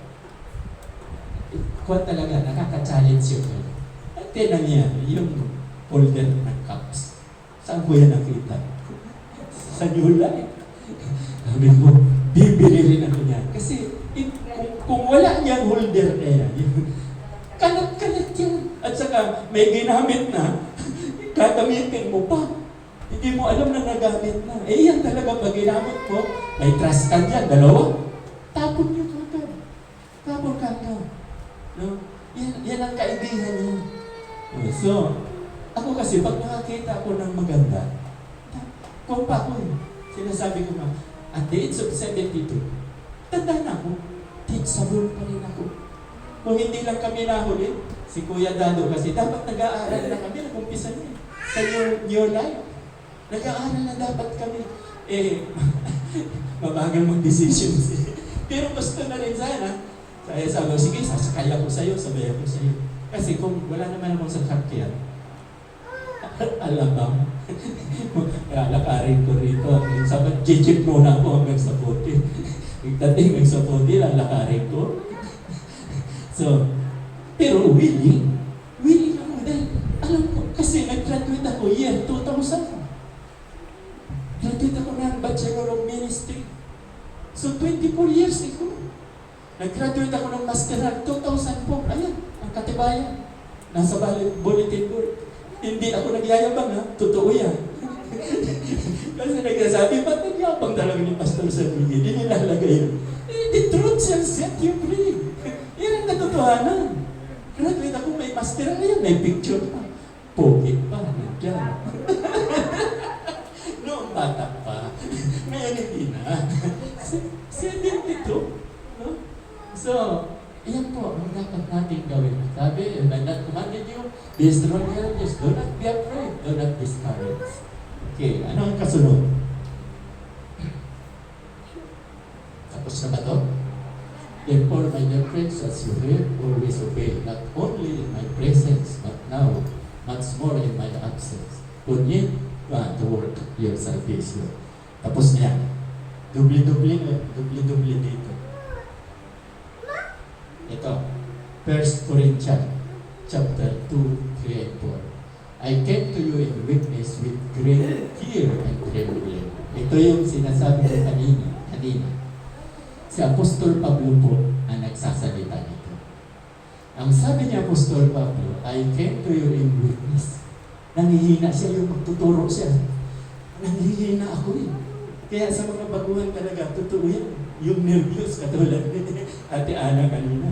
D: kuwan talaga, nakaka-challenge yun. At tinan niya, yung folder ng cups. Saan ko yan nakita? Sa New Life. Sabi ko, bibili rin ako niyan. Kasi kung wala niyang holder na yan, kalat-kalat yan. At saka may ginamit na, gagamitin mo pa. Hindi mo alam na nagamit na. Eh yan talaga pag ginamit mo, may trash can dyan, dalawa. Tapon niyo kagad. Tapon kagad. No? Yan ang kaibigan niya. So, ako kasi pag nakakita ako ng maganda, kung pa ako sinasabi ko nga, at the age of 72, tanda na ako, sabon pa rin ako. Kung hindi lang kami nahuli, si Kuya Dado kasi dapat nag-aaral na kami, nag-umpisa niya sa new life. Nag-aaral na dapat kami. Mabagal mag-decision. Pero gusto na rin sana. Kaya sabi ko, sige, sasakay ako sa'yo, sabay ako sa'yo. Kasi kung wala naman akong sasakyan, alam kaya lakarin ko rito. Sabi, jijip muna ako hanggang sa puti. Pagdating hanggang sa puti, lalakarin ko. So, pero willing ako dahil alam ko, kasi nag-graduate ako year 2000. Graduate ako ng Bachelor of Ministry. So, 24 years ago. Nag-graduate ako ng Master 2004. Ayan, ang katibayan. Nasa bulletin board. Hindi ako nagyayabang ha, totoo yan. Kasi nagsasabi, ba't nagyabang talaga ni Pastor Sanwigi? Hindi nilalagay yun. The truth shall set you free. Yan ang katotohanan. Graduate ako, may master na yan, may picture pa. Pogi pa, nandiyan. Noong bata pa, ngayon hindi na. 72. No? So, iyan po ang dapat natin gawin. Sabi, when that commanded you, be strong and courageous. Do not be afraid. Do not discourage. Okay, ano ang kasunod? Tapos na ba ito? Therefore, my dear friends, as you heard, always obey, not only in my presence, but now, much more in my absence. Kunyit to work your salvation. Tapos na yan. Dubli-dubli dito. Ito, 1 Corinthians chapter 2, 3 and 4. I came to you in weakness with great fear and trembling. Ito yung sinasabi ko kanina. Si Apostol Pablo po ang nagsasalita nito. Ang sabi niya, Apostol Pablo, I came to you in weakness. Nangihina siya, yung magtuturo siya. Nangihina ako eh. Kaya sa mga baguhan talaga, totoo yan. Yung nervyos, katulad ni Ate Ana kanina.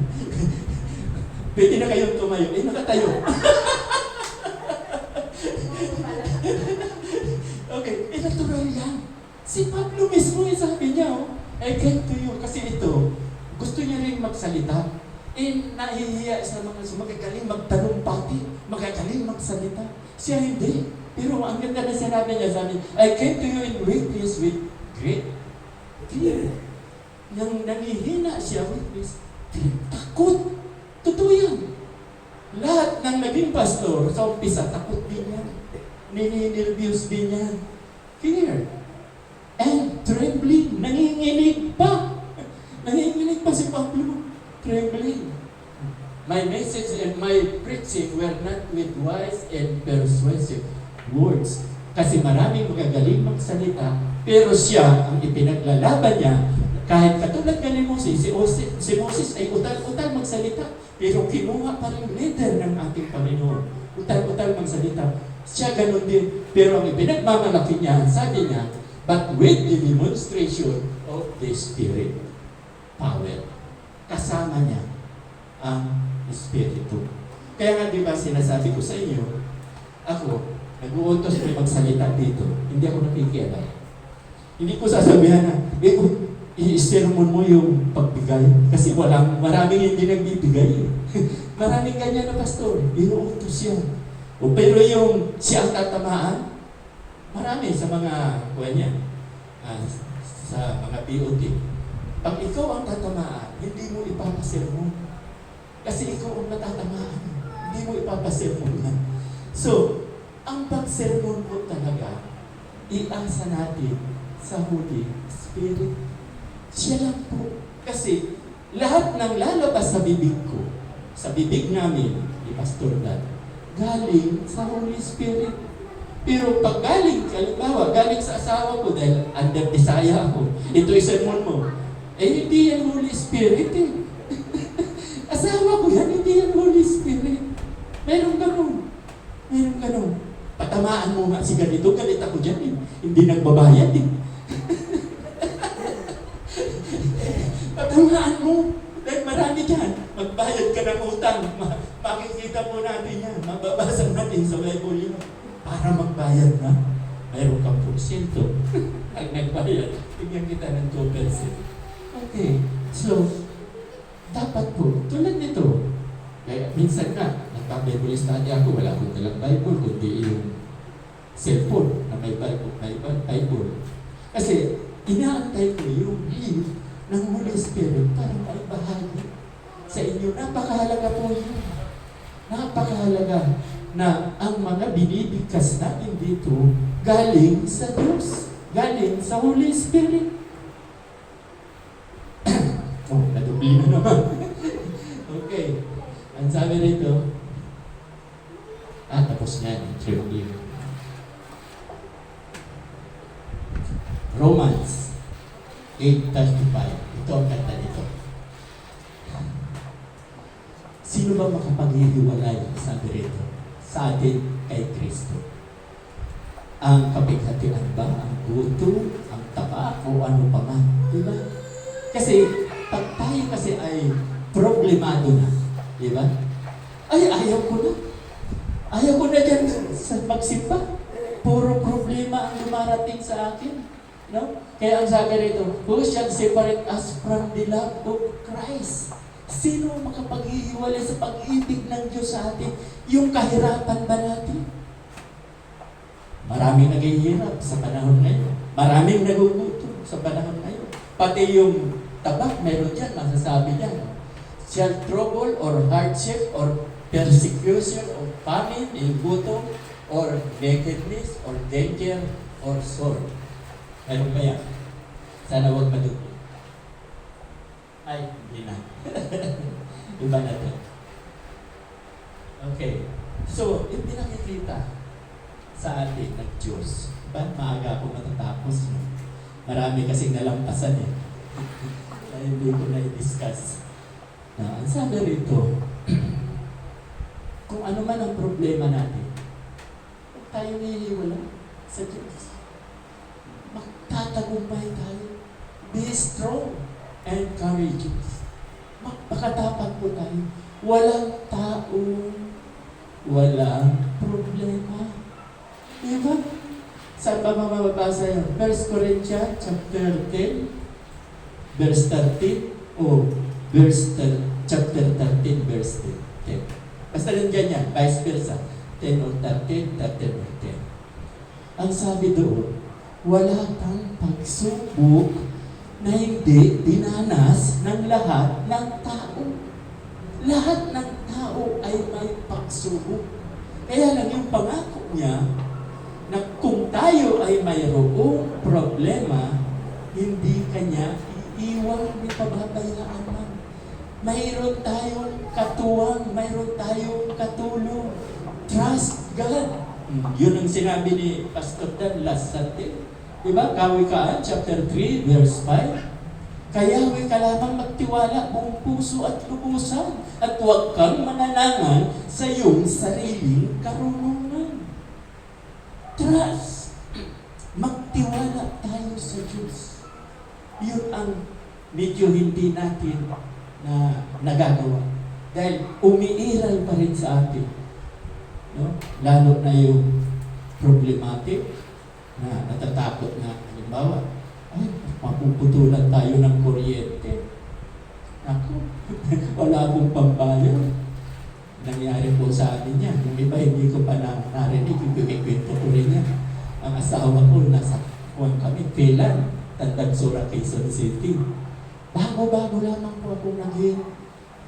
D: Pwede na kayong tumayo. Nakatayo. Okay, natural yan. Si Pablo mismo sabi niya, I came to you. Kasi ito, gusto niya rin magsalita. Nahihiya sa mga magagaling magtalumpati, magagaling magsalita. Siya hindi. Pero ang ganda na sinabi niya, sabi, I came to you in weakness with great fear. Nang nangihina siya with this, takot. Totoo yan. Lahat ng naging pastor, sa umpisa, takot din yan. Nini-nervyos din yan. Fear. And trembling. Nanginginig pa. Nanginginig pa si Pablo. Trembling. My message and my preaching were not with wise and persuasive words. Kasi maraming magagaling magsalita, pero siya, ang ipinaglalaban niya, kahit katulad nga ni Moses, si Moses ay utal-utal magsalita, pero kinuha pa rin leader ng ating Panginoon. Utal-utal magsalita. Siya ganun din. Pero ang ipinagmamalaki niya, sabi niya, but with the demonstration of the Spirit, power. Kasama niya ang Espiritu. Kaya nga di ba sinasabi ko sa inyo, ako, nag-uutos may magsalita dito, hindi ako nakikialam. Hindi ko sasabihan na, i-sermon mo yung pagbigay. Kasi maraming hindi nagbibigay. Maraming ganyan na pastor, inuutos yan. Pero yung siya ang tatamaan, marami sa mga sa mga POT. Pag ikaw ang tatamaan, hindi mo ipapasermon. Kasi ikaw ang natatamaan. Hindi mo ipapasermon yan. So, ang pagsermon po talaga, iasa natin sa Holy Spirit. Siya lang po. Kasi Lahat ng lalabas sa bibig ko, sa bibig namin, ni Pastor Dan, galing sa Holy Spirit. Pero pag galing, halimbawa, galing sa asawa ko dahil under desire ako, ito yung sermon mo, hindi yan Holy Spirit eh. Asawa ko yan, hindi yan Holy Spirit. Meron ganun. Patamaan mo nga si ganito, galit ako dyan eh. Hindi nagbabayad eh. Patamaan mo. Dahil marami dyan. Magbayad ka ng utang. Makikita po natin yan. Mababasa natin sa Bible yun. Para magbayad na, mayroon kang porsyento. Ang nagbayad, bigyan kita ng 2%. Okay. So, dapat po, tulad nito. Kaya minsan nga, nagpa-Bible study ako, wala akong dalang Bible, kundi yung cellphone na may Bible. Kasi, inaantay ko yung lead ng Holy Spirit para maibahagi sa inyo. Napakahalaga po yun. Napakahalaga na ang mga binibigkas natin dito galing sa Diyos, galing sa Holy Spirit. Nadubli na naman. Okay. Ang sabi rito, tapos na yung Romans 8:35. Ito ang kanta nito. Sino ba makapaghihiwalay, sabi rito, sa atin kay Kristo? Ang kapighatian ba? Ang gutom? Ang taba? O ano pa man? Diba? Kasi, pag tayo kasi ay problemado na, diba? Ay, ayaw ko na. Ayaw ko na dyan sa magsimba. Puro problema ang dumarating sa akin. No? Kaya ang sabi rito, who shall separate us from the love of Christ? Sino makapaghihiwalay sa pag-ibig ng Diyos sa atin? Yung kahirapan ba natin? Maraming naghihirap sa panahon ngayon. Maraming nagugutom sa panahon ngayon. Pati yung tabak, meron dyan, masasabi dyan. Shall trouble or hardship or persecution or famine, gutom, or nakedness, or danger, or sword. Meron ba yan? Sana huwag madugtong. Ay, hindi na. Iba na ito. Okay. So, yung pinakikita sa atin ng Diyos, ba't maaga ako matatapos? No? Marami kasing nalampasan eh. Kaya hindi ko na-discuss. Ang sabi rito, kung ano man ang problema natin, huwag tayo niliwala sa Diyos. Magtatagumpay tayo. Be strong and courageous. Magpakatapat po tayo. Walang taong walang problema. Diba? Saan ba mababasa yun? 1 Corinthians chapter 10, verse 13, o chapter 13, verse 10. Basta rin ganyan, vice versa. 10 or 13, 13 or 10. Ang sabi doon, wala kang pagsubok na hindi dinanas ng lahat ng tao. Lahat ng tao ay may pagsubok. Kaya lang yung pangako niya na kung tayo ay mayroong problema, hindi kanya iiwan ni pababayaan man. Mayroon tayong katuwang, mayroon tayong katulong. Trust God. Yun ang sinabi ni Pastor Dan last Sunday. Diba? Kawikaan, chapter 3, verse 5. Kaya huwag ka lamang magtiwala buong puso at lubusan at huwag kang mananangan sa iyong sariling karunungan. Trust. Magtiwala tayo sa Diyos. Yun ang medyo hindi natin na nagagawa. Dahil umiiral pa rin sa atin. No? Lalo na yung problematic na natatakot na halimbawa, ay, mapuputulan tayo ng kuryente. Ako, wala akong pambayad. Nangyari po sa amin yan. Yung iba hindi ko pa narinig, ikwento ko rin yan. Ang asawa ko, nasa kuwan kami, Kailan, Tandagsura, Quezon City. Bago-bago lamang po ako naging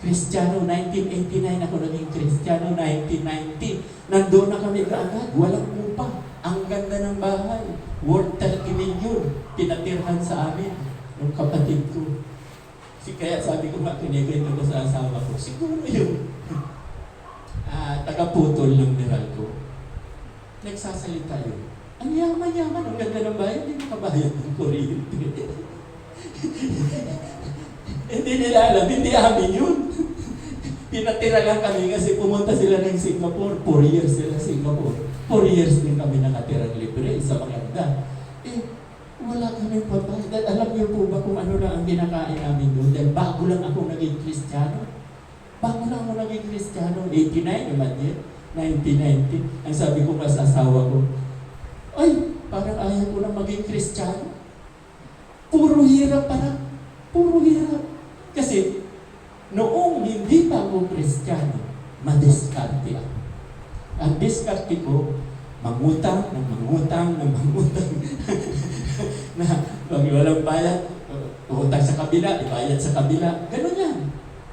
D: Kristiyano. 1989 ako naging Kristiyano, 1990. Nandun na kami kaagad, walang upa. Ang ganda ng bahay. Worth 30 million. Pinatirhan sa amin ng kapatid ko. Kaya sabi ko nga, kinikwento ko sa asawa ko, siguro yung taga-putol ng Meralco, nagsasalita yun. Ang yaman-yaman, ang ganda ng bayan, hindi makabayad ng kuryente. Hindi nila alam, hindi amin yun. Pinatira lang kami kasi pumunta sila ng Singapore. 4 years sila Singapore. 4 years din kami nakatirang libre sa maganda. Wala kami pabayad. Alam niyo po ba kung ano lang ang kinakain namin doon? Dahil bago lang ako naging Kristiyano. Bago lang ako naging Kristiyano. 89 naman yun. 1990. Ang sabi ko nga sa asawa ko, ay, parang ayaw ko na maging Kristiyano. Puro hirap parang. Puro hirap. Kasi, noong hindi pa ako Kristiyano, madiskarte ako. Ang diskarte ko, mangutang, na pag walang bayad, utang sa kabila, ibayad sa kabila. Ganun yan.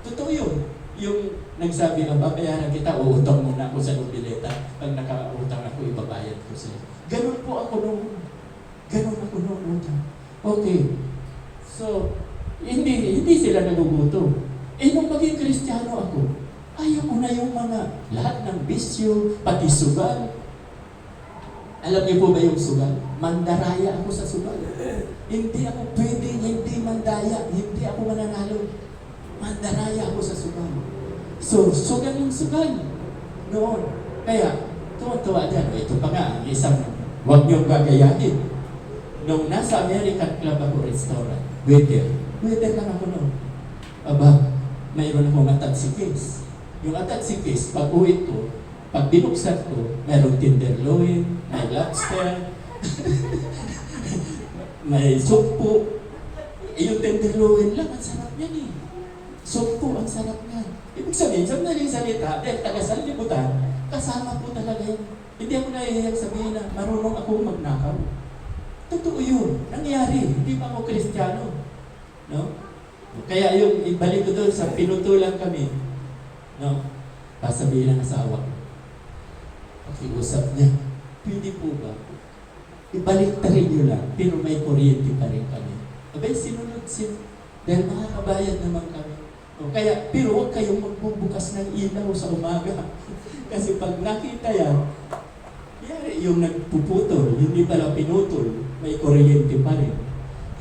D: Totoo yun. Yung nagsabi na babayaran kita, uutang muna ako sa nobileta. Pag nakautang ako, ibabayad ko sa'yo. Ganun po ako nung utang. Okay. So, hindi sila nagugutom. Nung maging Kristiyano ako, ayaw ko na yung mga lahat ng bisyo, pati sugal. Alam niyo po ba yung sugal? Mandaraya ako sa sugal. Hindi ako pwedeng hindi mandaya. Hindi ako mananalo. Mandaraya ako sa sugal. So, sugal yung sugal. Noon. Kaya, tuwa-tuwa dyan. Ito pa nga, ang isang, huwag niyong gagayahin. Nung nasa American Club ako restaurant, waiter lang ako noon. Aba, mayroon akong attache case. Yung attache case, pag uwi ko, pag binuksan ko, mayroong tenderloin, may lobster, may sukpo. Yung tenderloin lang, ang sarap niyan eh. Sukpo, ang sarap niyan. Ibig sabihin, sabi na rin salita, dahil taga-sanlibutan, kasama po talaga yun. Hindi ako nahihiyak sabihin na marunong ako magnakaw. Totoo yun. Nangyari. Hindi pa ako Kristiyano. No? Kaya yung ibalik ko doon sa pinutulan kami. No? Pasabihin ng asawa ko. Pakiusap niya. Pwede po ba? Ibalik ta rin nyo lang. Pero may kuryente pa rin kami. Abay, sinunod. Dahil makakabayad naman kami. O, kaya, pero huwag kayong magbubukas ng ilaw sa umaga. Kasi pag nakita yan, yung nagpuputol, hindi pala pinutol, may kuryente pa rin.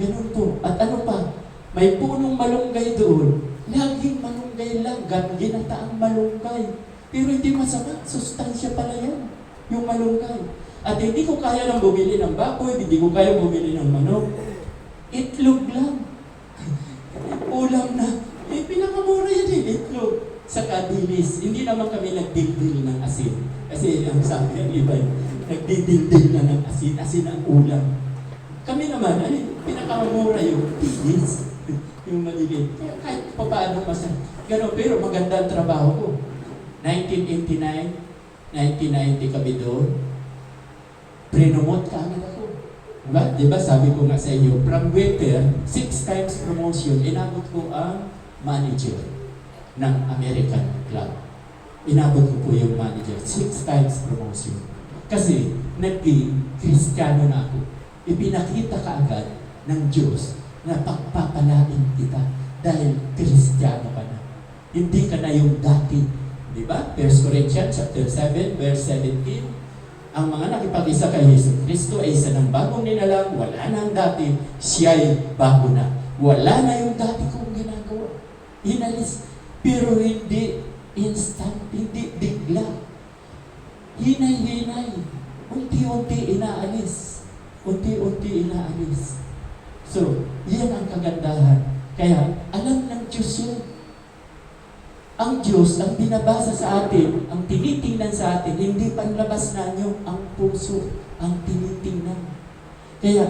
D: Ganun po. At ano pa, may punong malunggay doon. Laging malunggay lang, ginataang malunggay. Pero hindi masama, sustansya pala yan, yung malunggay. At hindi ko kaya lang bumili ng baboy, hindi ko kaya bumili ng manok. Itlog lang. Ulam na. Pinakamura yan itlog. Sa kadilis, hindi naman kami nagdildil ng asin. Kasi ang sabi ng iba, nagdidildil na ng asin ang ulam. Kami naman, pinakamura yung tilis, yung maliliit. Kaya kahit paano masarap. Gano'n, pero maganda ang trabaho ko. 1989, 1990 kami doon. Pre-nomote ka agad ako. Diba? Sabi ko nga sa inyo, from waiter, 6 times promotion, inabot ko ang manager ng American Club. Inabot ko po yung manager. 6 times promotion. Kasi, nag-Kristiyano na ako. Ipinakita ka agad ng Diyos na pagpapalain kita dahil Kristiyano ka na. Hindi ka na yung dati. Diba? 1 Corinthians chapter 7, verse 17. Ang mga nakipag-isa kay Yesu Kristo ay isa ng bagong nilalang, wala na ang dati, siya'y bago na. Wala na yung dati kong ginagawa. Inalis. Pero hindi instant, hindi bigla. Hinay-hinay. Unti-unti inaalis. Unti-unti inaalis. So, yan ang kagandahan. Kaya, alam ng Diyos yun. Ang Diyos, ang binabasa sa atin, ang tinitingnan sa atin, hindi panlabas na nyo, ang puso, ang tinitingnan. Kaya,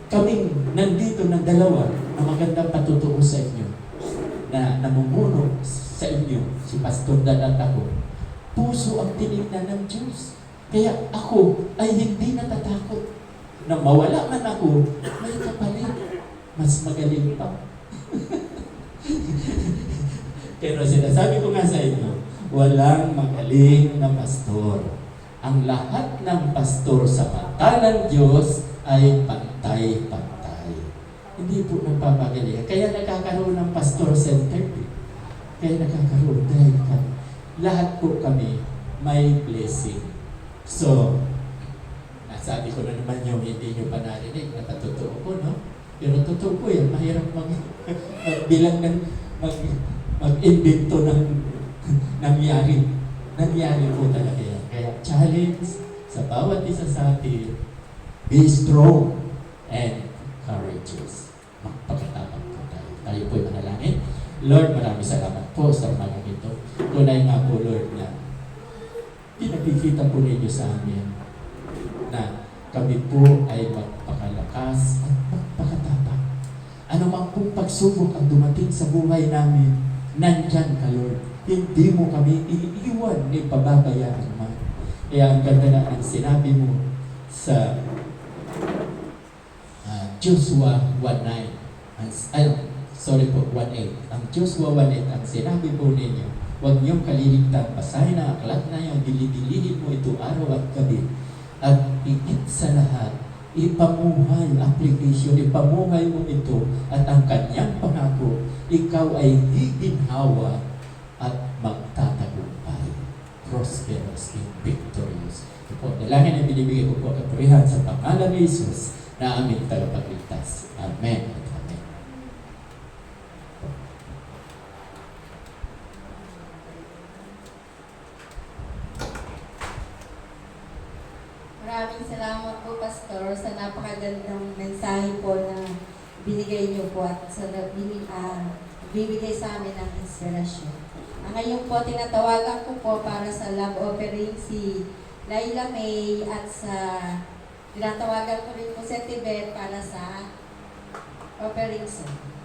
D: kaming nandito na dalawa na magandang patutuo sa inyo, na namumuno sa inyo, si Pastor Dan at ako, puso ang tinignan ng Diyos. Kaya ako ay hindi natatakot na mawala man ako, may kapalit. Mas magaling pa. Pero sinasabi ko nga sa inyo, walang magaling na pastor. Ang lahat ng pastor sa mata ng Diyos ay pantay-pantay. Hindi po nagpapagalingan. Kaya nagkakaroon ng pastor-centered. Kaya nagkakaroon dahil lahat po kami may blessing. So, nasabi ko na naman yung hindi nyo pa narinig, napatotoo ko, no? Pero totoo po yan, mahirap magbilang ng mag-invento ng nangyari. Nangyari po talaga yan. Kaya challenge sa bawat isa sa atin, be strong and courageous. Magpakatapang po tayo. Tayo po'y manalangin. Lord, maraming salamat po sa umagang ito. Tunay nga po, Lord, na pinakikita po ninyo sa amin na kami po ay magpakalakas at magpakatapang. Ano mang pong pagsubok ang dumating sa buhay namin, nandyan ka, Lord. Hindi mo kami iiwan ni pababayaan man. Kaya ang ganda na ang sinabi mo sa Joshua 1:8. Ang Joshua 1:8, ang sinabi po ninyo, huwag niyong kaliligtan, basahin ang aklat na yun, dilidilihin mo ito araw at gabi. At higit sa lahat, ipamuhay, application, ipamuhay mo ito at ang kanyang pangako, ikaw ay higinhawa at magtatagumpay. Prosperous and victorious. Ito po, dalangin na binibigay ko po kapurihan sa pangalan ni Jesus na aming tagapagligtas. Amen. Amen.
C: Maraming salamat po, Pastor, sa napakagandang mensahe po na binigay niyo po at sa bibigay sa amin ng inspirasyon. Ngayon po, tinatawagan ko po para sa love offering si Laila May at sa tinatawagan ko rin po si Tibet para sa offering song.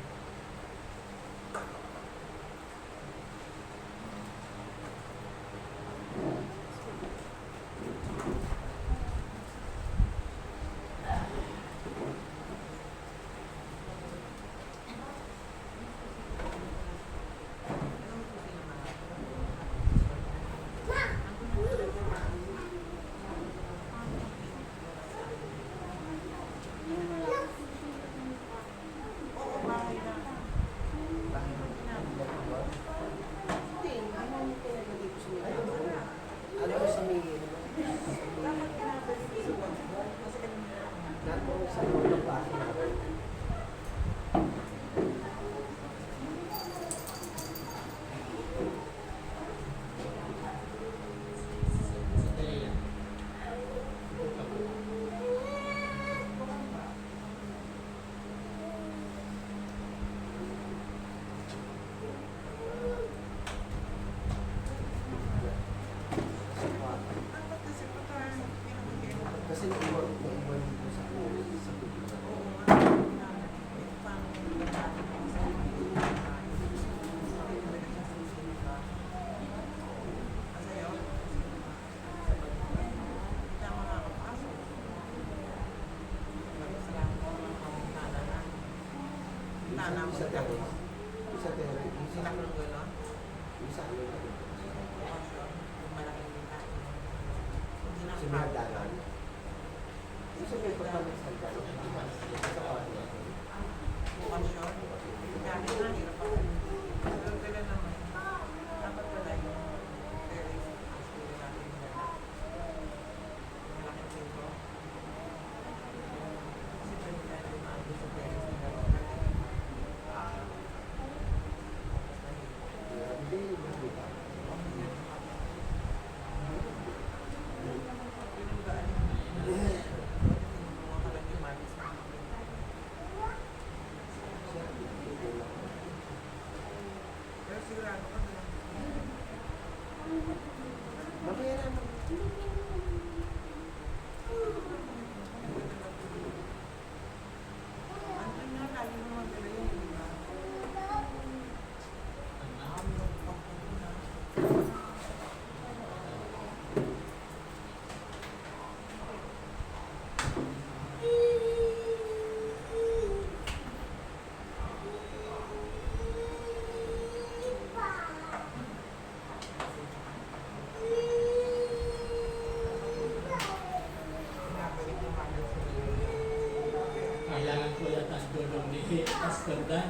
D: ba?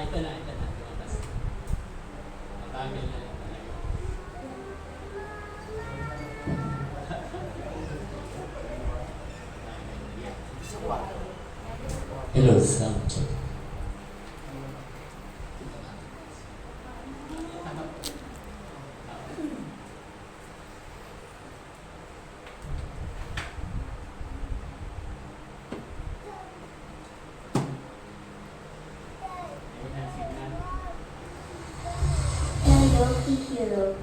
D: Ito na. Lumabas. Mabagal na lang talaga. Hello, sound check.
B: Hello, Hero.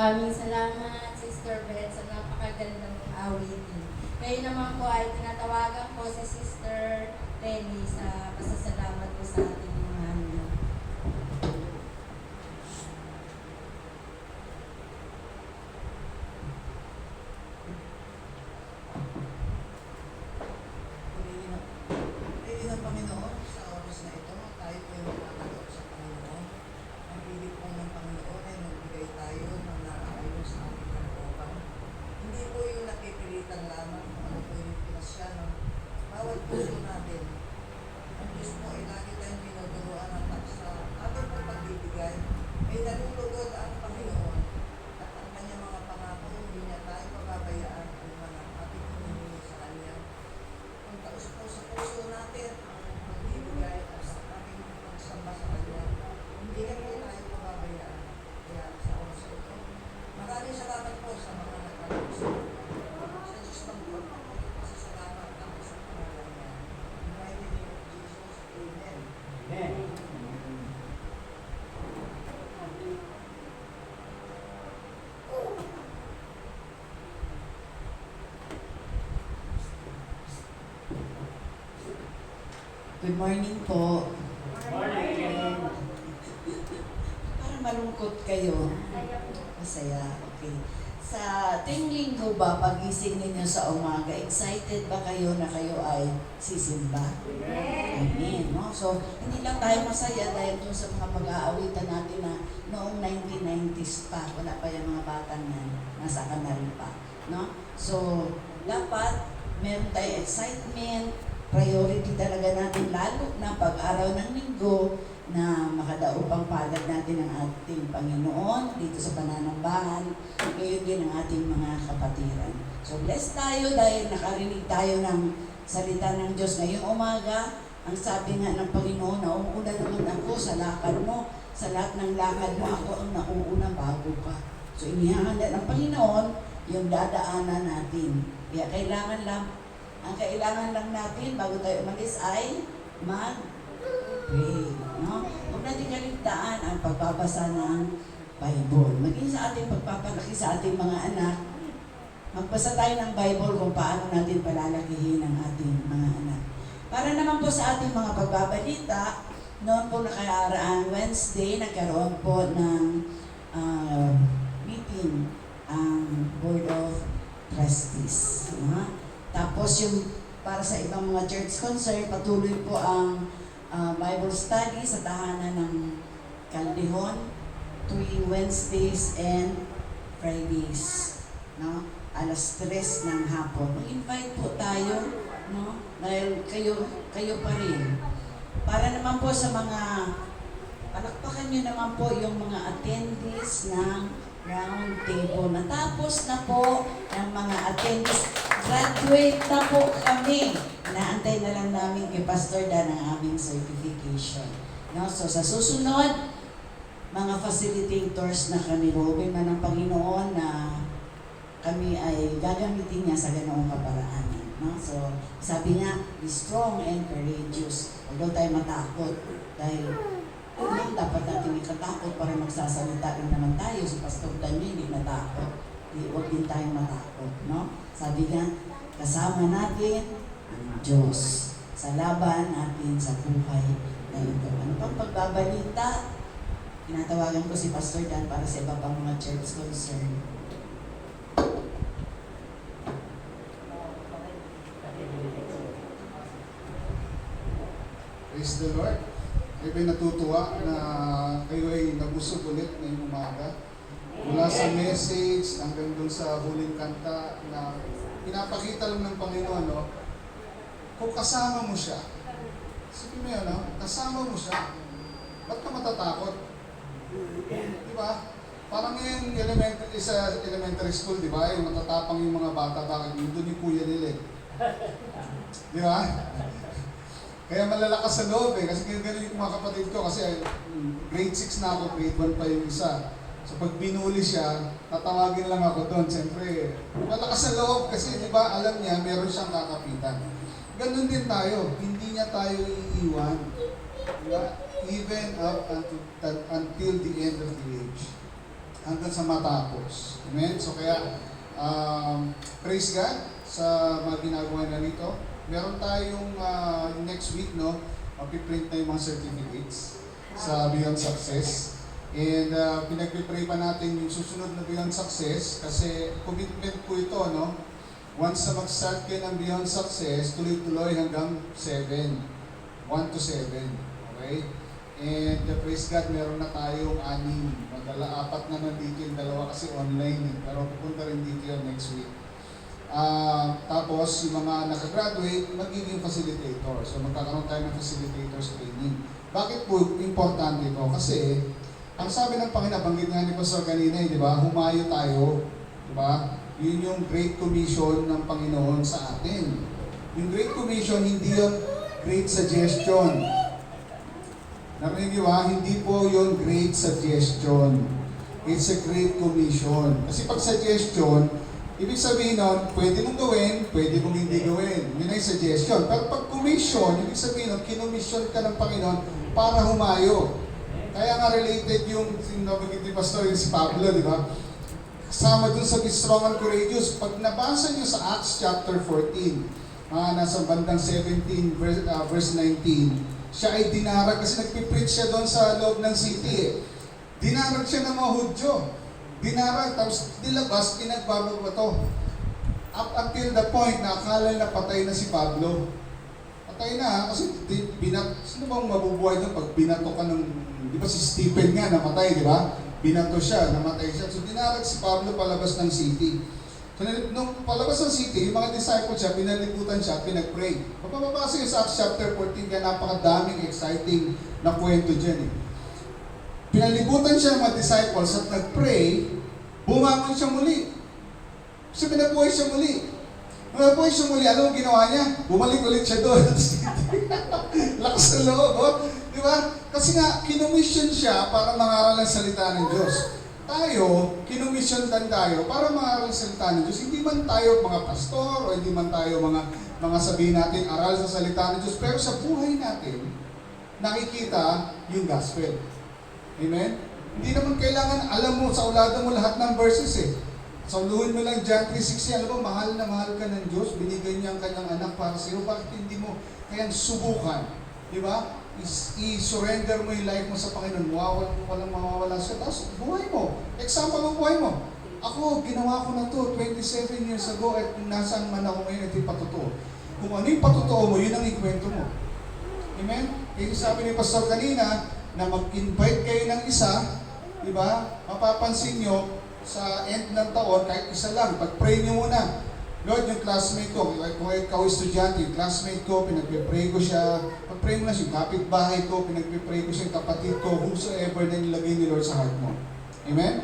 C: Maraming salamat, Sister Beth, sa napakaganda mong awitin. Kayo naman po ay tinatawagan po si Sister Penny sa pasasalamat po sa ating mga ano.
A: Pili ng Panginoon sa oras na ito, tayo po yung makakalaw sa Panginoon. Ang pilit po ng Panginoon ay magbigay tayo ng nakaayon sa ating kalooban. Hindi po yung napipilitan lamang kung ano po yung pinasya ng bawat puso natin. Ang Diyos po ay lagi tayong tinuturuan ng sa ating pong pagbibigay ay nalulugod ang Panginoon at ang kanyang mga pangako hindi niya tayo pababayaan kung mga ating hinihingi sa Kanya. Kung taos po sa puso natin ang pagbibigay at sa ating pagsamba sa Kanya, hindi niya po tayo pababayaan. Kaya sa oras na ito, maraming salamat po sa mga nagkagusto. Sa Diyos ng Lord, pasasalamat ako sa pangalan niya. In the mighty name of Jesus, Amen.
D: Amen.
A: Good morning po.
D: Morning.
A: Parang malungkot kayo.
B: Saya po.
A: Masaya, okay. Sa tuwing linggo ba, pagising ninyo sa umaga, excited ba kayo na kayo ay sisimba? Amen. No? So, hindi lang tayo masaya dahil dun sa mga pag-aawitan natin na noong 1990s pa, wala pa yung mga batang yan, nasa kanal pa. No? So, dapat meron tayong excitement, priority talaga natin lalo na pag-araw ng linggo na makadaupang palad natin ang ating Panginoon dito sa pananambahan, gayon din ang ating mga kapatiran. So blessed tayo dahil nakarinig tayo ng salita ng Diyos ngayong umaga. Ang sabi nga ng Panginoon, nauuna naman ako sa lakad mo, sa lahat ng lakad mo ako ang nauuna bago ka. So inihahanda ng Panginoon yung dadaanan natin. Kaya ang kailangan lang natin bago tayo umalis ay mag-pray. No? Huwag natin kaligtaan ang pagbabasa ng Bible. Maging sa ating pagpapalaki sa ating mga anak, magbasa tayo ng Bible kung paano natin palalakihin ang ating mga anak. Para naman po sa ating mga pagbabalita, noon po nakaraang Wednesday, nagkaroon po ng meeting ang Board of Trustees. Tapos yung para sa ibang mga church concern, patuloy po ang Bible study sa tahanan ng Caldejon tuwing Wednesdays and Fridays. No? Alas 3 ng hapon. Mag-invite po tayo, no? Dahil kayo pa rin. Para naman po sa mga, palakpakan nyo naman po yung mga attendees ng round table. Natapos na po ng mga attendees. Graduate na po kami. Naantay na lang namin kay Pastor Dan ang aming certification. No? So sa susunod, mga facilitators na kami, robin man ng Panginoon na kami ay gagamitin niya sa ganoong kaparaanan. No? So sabi niya, be strong and courageous. Huwag daw tayo matakot dahil dapat natin ikatakot para magsasalita rin naman tayo. Si Pastor Dan hindi natakot. Huwag din tayong matakot. No? Sabi niya, kasama natin ang Diyos sa laban natin sa buhay na ito. Ano pang pagbabalita? Tinatawagan ko si Pastor Dan para sa iba pang mga church concern.
E: Praise the Lord. Kayo ba'y natutuwa na kayo ay nabusog ulit ngayong umaga? Mula sa message hanggang dun sa huling kanta na pinapakita lang ng Panginoon, no? Kung kasama mo siya, sabi mo yan, no? Kasama mo siya, ba't ka matatakot? Di ba? Parang yung elementary school, di ba? Yung matatapang yung mga bata, bakit yun doon yung kuya nila eh. Di ba? Kaya malalakas sa loob eh, kasi ganyan yung mga kapatid ko, kasi grade 6 na ako, grade 1 pa yung isa. So pag binuli siya, tatawagin lang ako doon. Siyempre, malakas sa loob kasi di ba alam niya, meron siyang kakapitan. Ganun din tayo, hindi niya tayo iiwan. Di ba? Even up until the end of the age. hanggang sa matapos. Amen? So kaya, praise God sa mga ginagawa na rito. Meron tayong next week, no? Mapiprint na yung mga certificates sa Beyond Success. And pinagpipray pa natin yung susunod na Beyond Success kasi commitment po ito, no? Once na mag-start kayo ng Beyond Success, tuloy-tuloy hanggang 7. 1 to 7. Okay? And praise God, meron na tayong 6. Magdala-4 na nandito yung 2 kasi online. Pero pupunta rin dito yung next week. Tapos, yung mga nakagraduate, magiging facilitator. So, magkakaroon tayo ng facilitators training. Bakit po importante ito? Kasi, ang sabi ng Panginoon, banggit nga ni Pastor kanina, di ba? Humayo tayo. Di ba? Yun yung Great Commission ng Panginoon sa atin. Yung Great Commission, hindi yung great suggestion. Narinig niyo ba? Hindi po yung great suggestion. It's a Great Commission. Kasi pag suggestion, ibig sabihin nun, pwede mong gawin, pwede mong hindi gawin. Yun ay suggestion. Pero pag commission, ibig sabihin nun, kinommission ka ng Panginoon para humayo. Kaya nga related yung nabagit ni Pastor, yung si Pablo, di ba? Kasama dun sa Be Strong and Courageous. Pag nabasa nyo sa Acts chapter 14, nasa bandang 17 verse 19, siya ay dinarag kasi nagpipreach siya doon sa loob ng city. Dinarag siya ng mga Hudyo. Dinarag, tapos nilabas, pinagbabato. Up until the point na akala na patay na si Pablo. Patay na, kasi sino bang mabubuhay doon pag binato ka ng, di ba si Stephen nga namatay, di ba? Binato siya, namatay siya. So dinarag si Pablo palabas ng city. So nung palabas ng city, yung mga disciples siya, pinalibutan siya, pinag-pray. Mapapabasa yun sa Acts chapter 14, kaya napakadaming exciting na kwento dyan eh. Pinalibutan siya ng mga disciples at nag-pray, bumangon siya muli. So pinabuhay siya muli. Nung nabuhay siya muli, ano ang ginawa niya? Bumalik ulit siya doon. Lakas ng loob, oh. Di ba? Kasi nga, kinomission siya para mangaral ang salita ng Diyos. Tayo, kinomission din tayo para mangaral ang salita ng Diyos. Hindi man tayo mga pastor o hindi man tayo mga sabihin natin aral sa salita ng Diyos. Pero sa buhay natin, nakikita yung gospel. Amen? Hindi naman kailangan alam mo, sa ulada mo lahat ng verses eh. Sauluhin mo lang John 3:16, alam mo, mahal na mahal ka ng Diyos, binigay niya ang kanyang anak para sa iyo, bakit hindi mo kayang subukan? Di ba? I-surrender mo yung life mo sa Panginoon, walang mawawala siya, tapos buhay mo. Example ng buhay mo. Ako, ginawa ko na to 27 years ago at nasaan man ako ngayon, ito yung patotoo. Kung ano yung patotoo mo, yun ang ikwento mo. Amen? Kaya sabi ni Pastor kanina, na mag-invite kayo ng isa, di ba? Mapapansin nyo, sa end ng taon, kahit isa lang, pag-pray nyo muna. Lord, yung classmate ko, kung ikaw estudyante, yung classmate ko, pinagpipray ko siya, pag-pray mo na siya, kapitbahay ko, pinagpipray ko siya, kapatid ko, whosoever na nilagay ni Lord sa heart mo. Amen?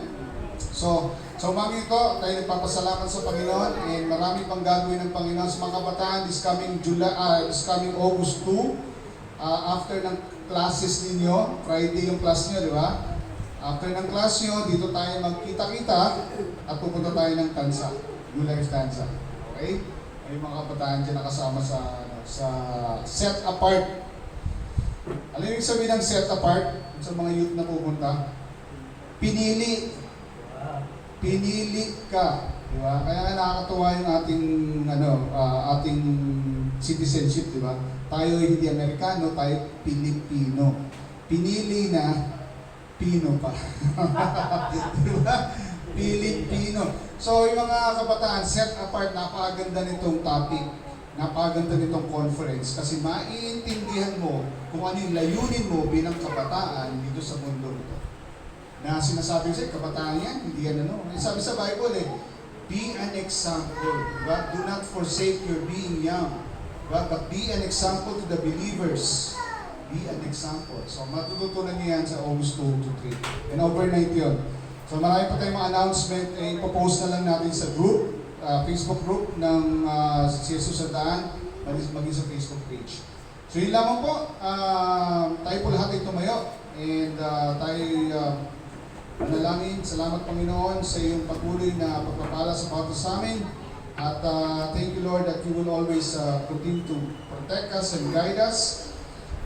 E: So umamin ito, tayo nagpapasalamat sa Panginoon, and marami pang gagawin ng Panginoon sa mga kabataan this coming August 2, after ng classes ninyo, Friday yung class nyo, di ba? After ng class nyo, dito tayo magkita-kita at pupunta tayo ng tansa, New Life Tansa. Okay? May mga kabataan dyan nakasama sa set apart. Alam yung sabihin ng set apart sa mga youth na pupunta? Pinili. Pinili ka. Di ba? Kaya nga nakakatuwa yung ating citizenship, di ba? Tayo hindi Amerikano, tayo Pilipino. Pinili na Pino pa. Diba? Pilipino. So, yung mga kabataan, set apart, napakaganda nitong topic, napakaganda nitong conference, kasi maiintindihan mo kung ano yung layunin mo bilang kabataan dito sa mundo ito. Na sinasabi sa'yo, kabataan yan, hindi yan ano. Sabi sa Bible be an example. Diba? Do not forsake your being young. Diba? But be an example to the believers. Be an example. So, matututunan niyo yan sa August 2 to 3. And overnight yun. So, marami pa tayong mga announcement. Ipopost na lang natin sa group, Facebook group ng Jesus sa Daan, maging sa Facebook page. So, yun lamang po. Tayo po lahat ay tumayo. And tayo manalangin. Salamat Panginoon sa iyong patuloy na pagpapala sa bawat sa amin. At thank you Lord that you will always continue to protect us and guide us.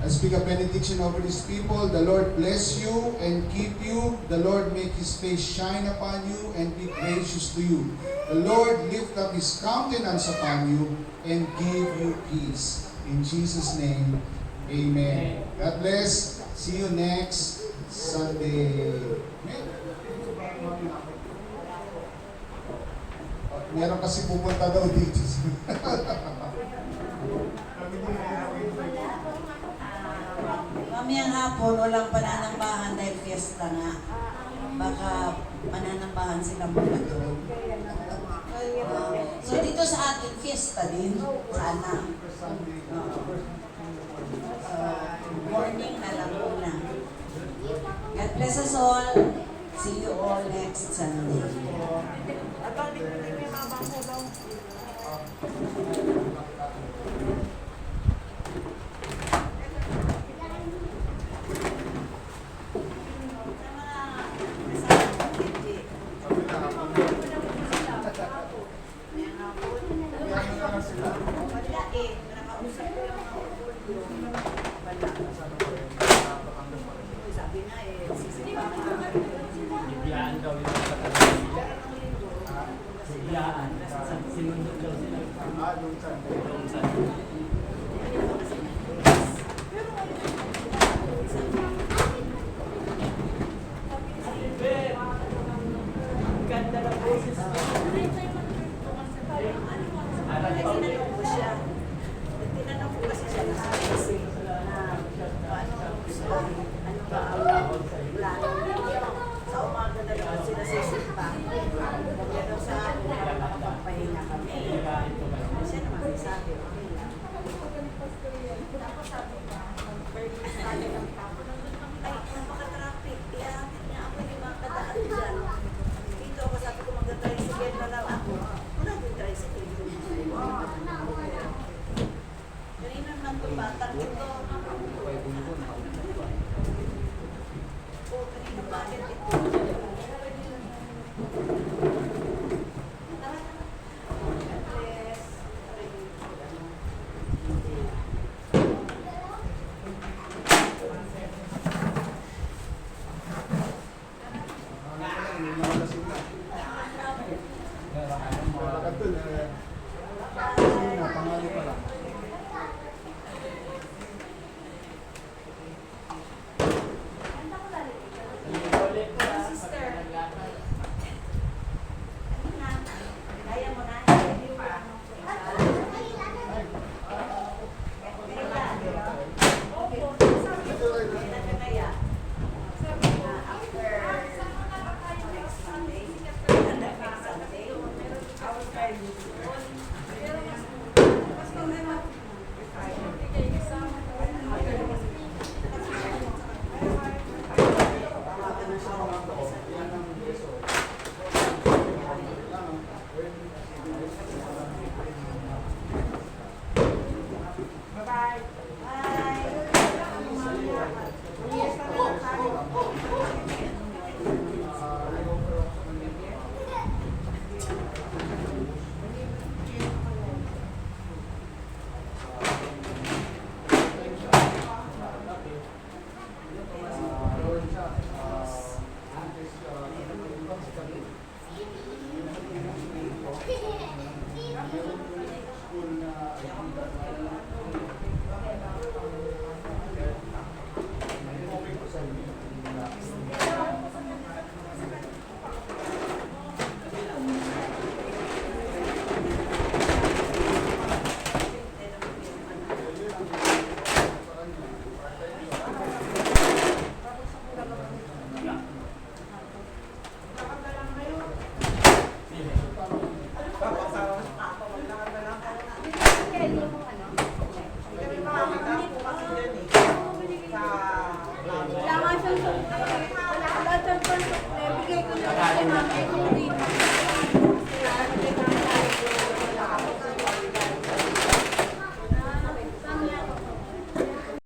E: I speak a benediction over these people. The Lord bless you and keep you. The Lord make His face shine upon you and be gracious to you. The Lord lift up His countenance upon you and give you peace. In Jesus' name, amen. God bless. See you next Sunday. Meron kasi pupunta daw dito.
A: Mamayang hapon, walang pananambahan dahil fiesta nga. Baka pananambahan silang mga doon. So dito sa atin, fiesta din. Sana. Morning na lang muna. God bless us all. See you all next Sunday.
D: Biglaan daw yung katabi nila. Biglaan. Sinundod daw sila. Doon sa ganda ng boses mo.
A: Tinanong ko siya. Tinanong ko kasi siya na ano ba ang plano ninyo? Sa umaga na lang sila sisimpa. Kaya daw sa akin, makapagpahinga kami. Siya naman sabi, okay lang. Tapos sabi ba, sabi ng tapo, ay, napaka-traffic. Iyahatid niya ako yung mga kadaan dyan. Dito ako sabi ko, mag-tricycle na lang ako. Wala din tricycle. Kanina naman ito, batang ito. Oh, kanina bakit ito?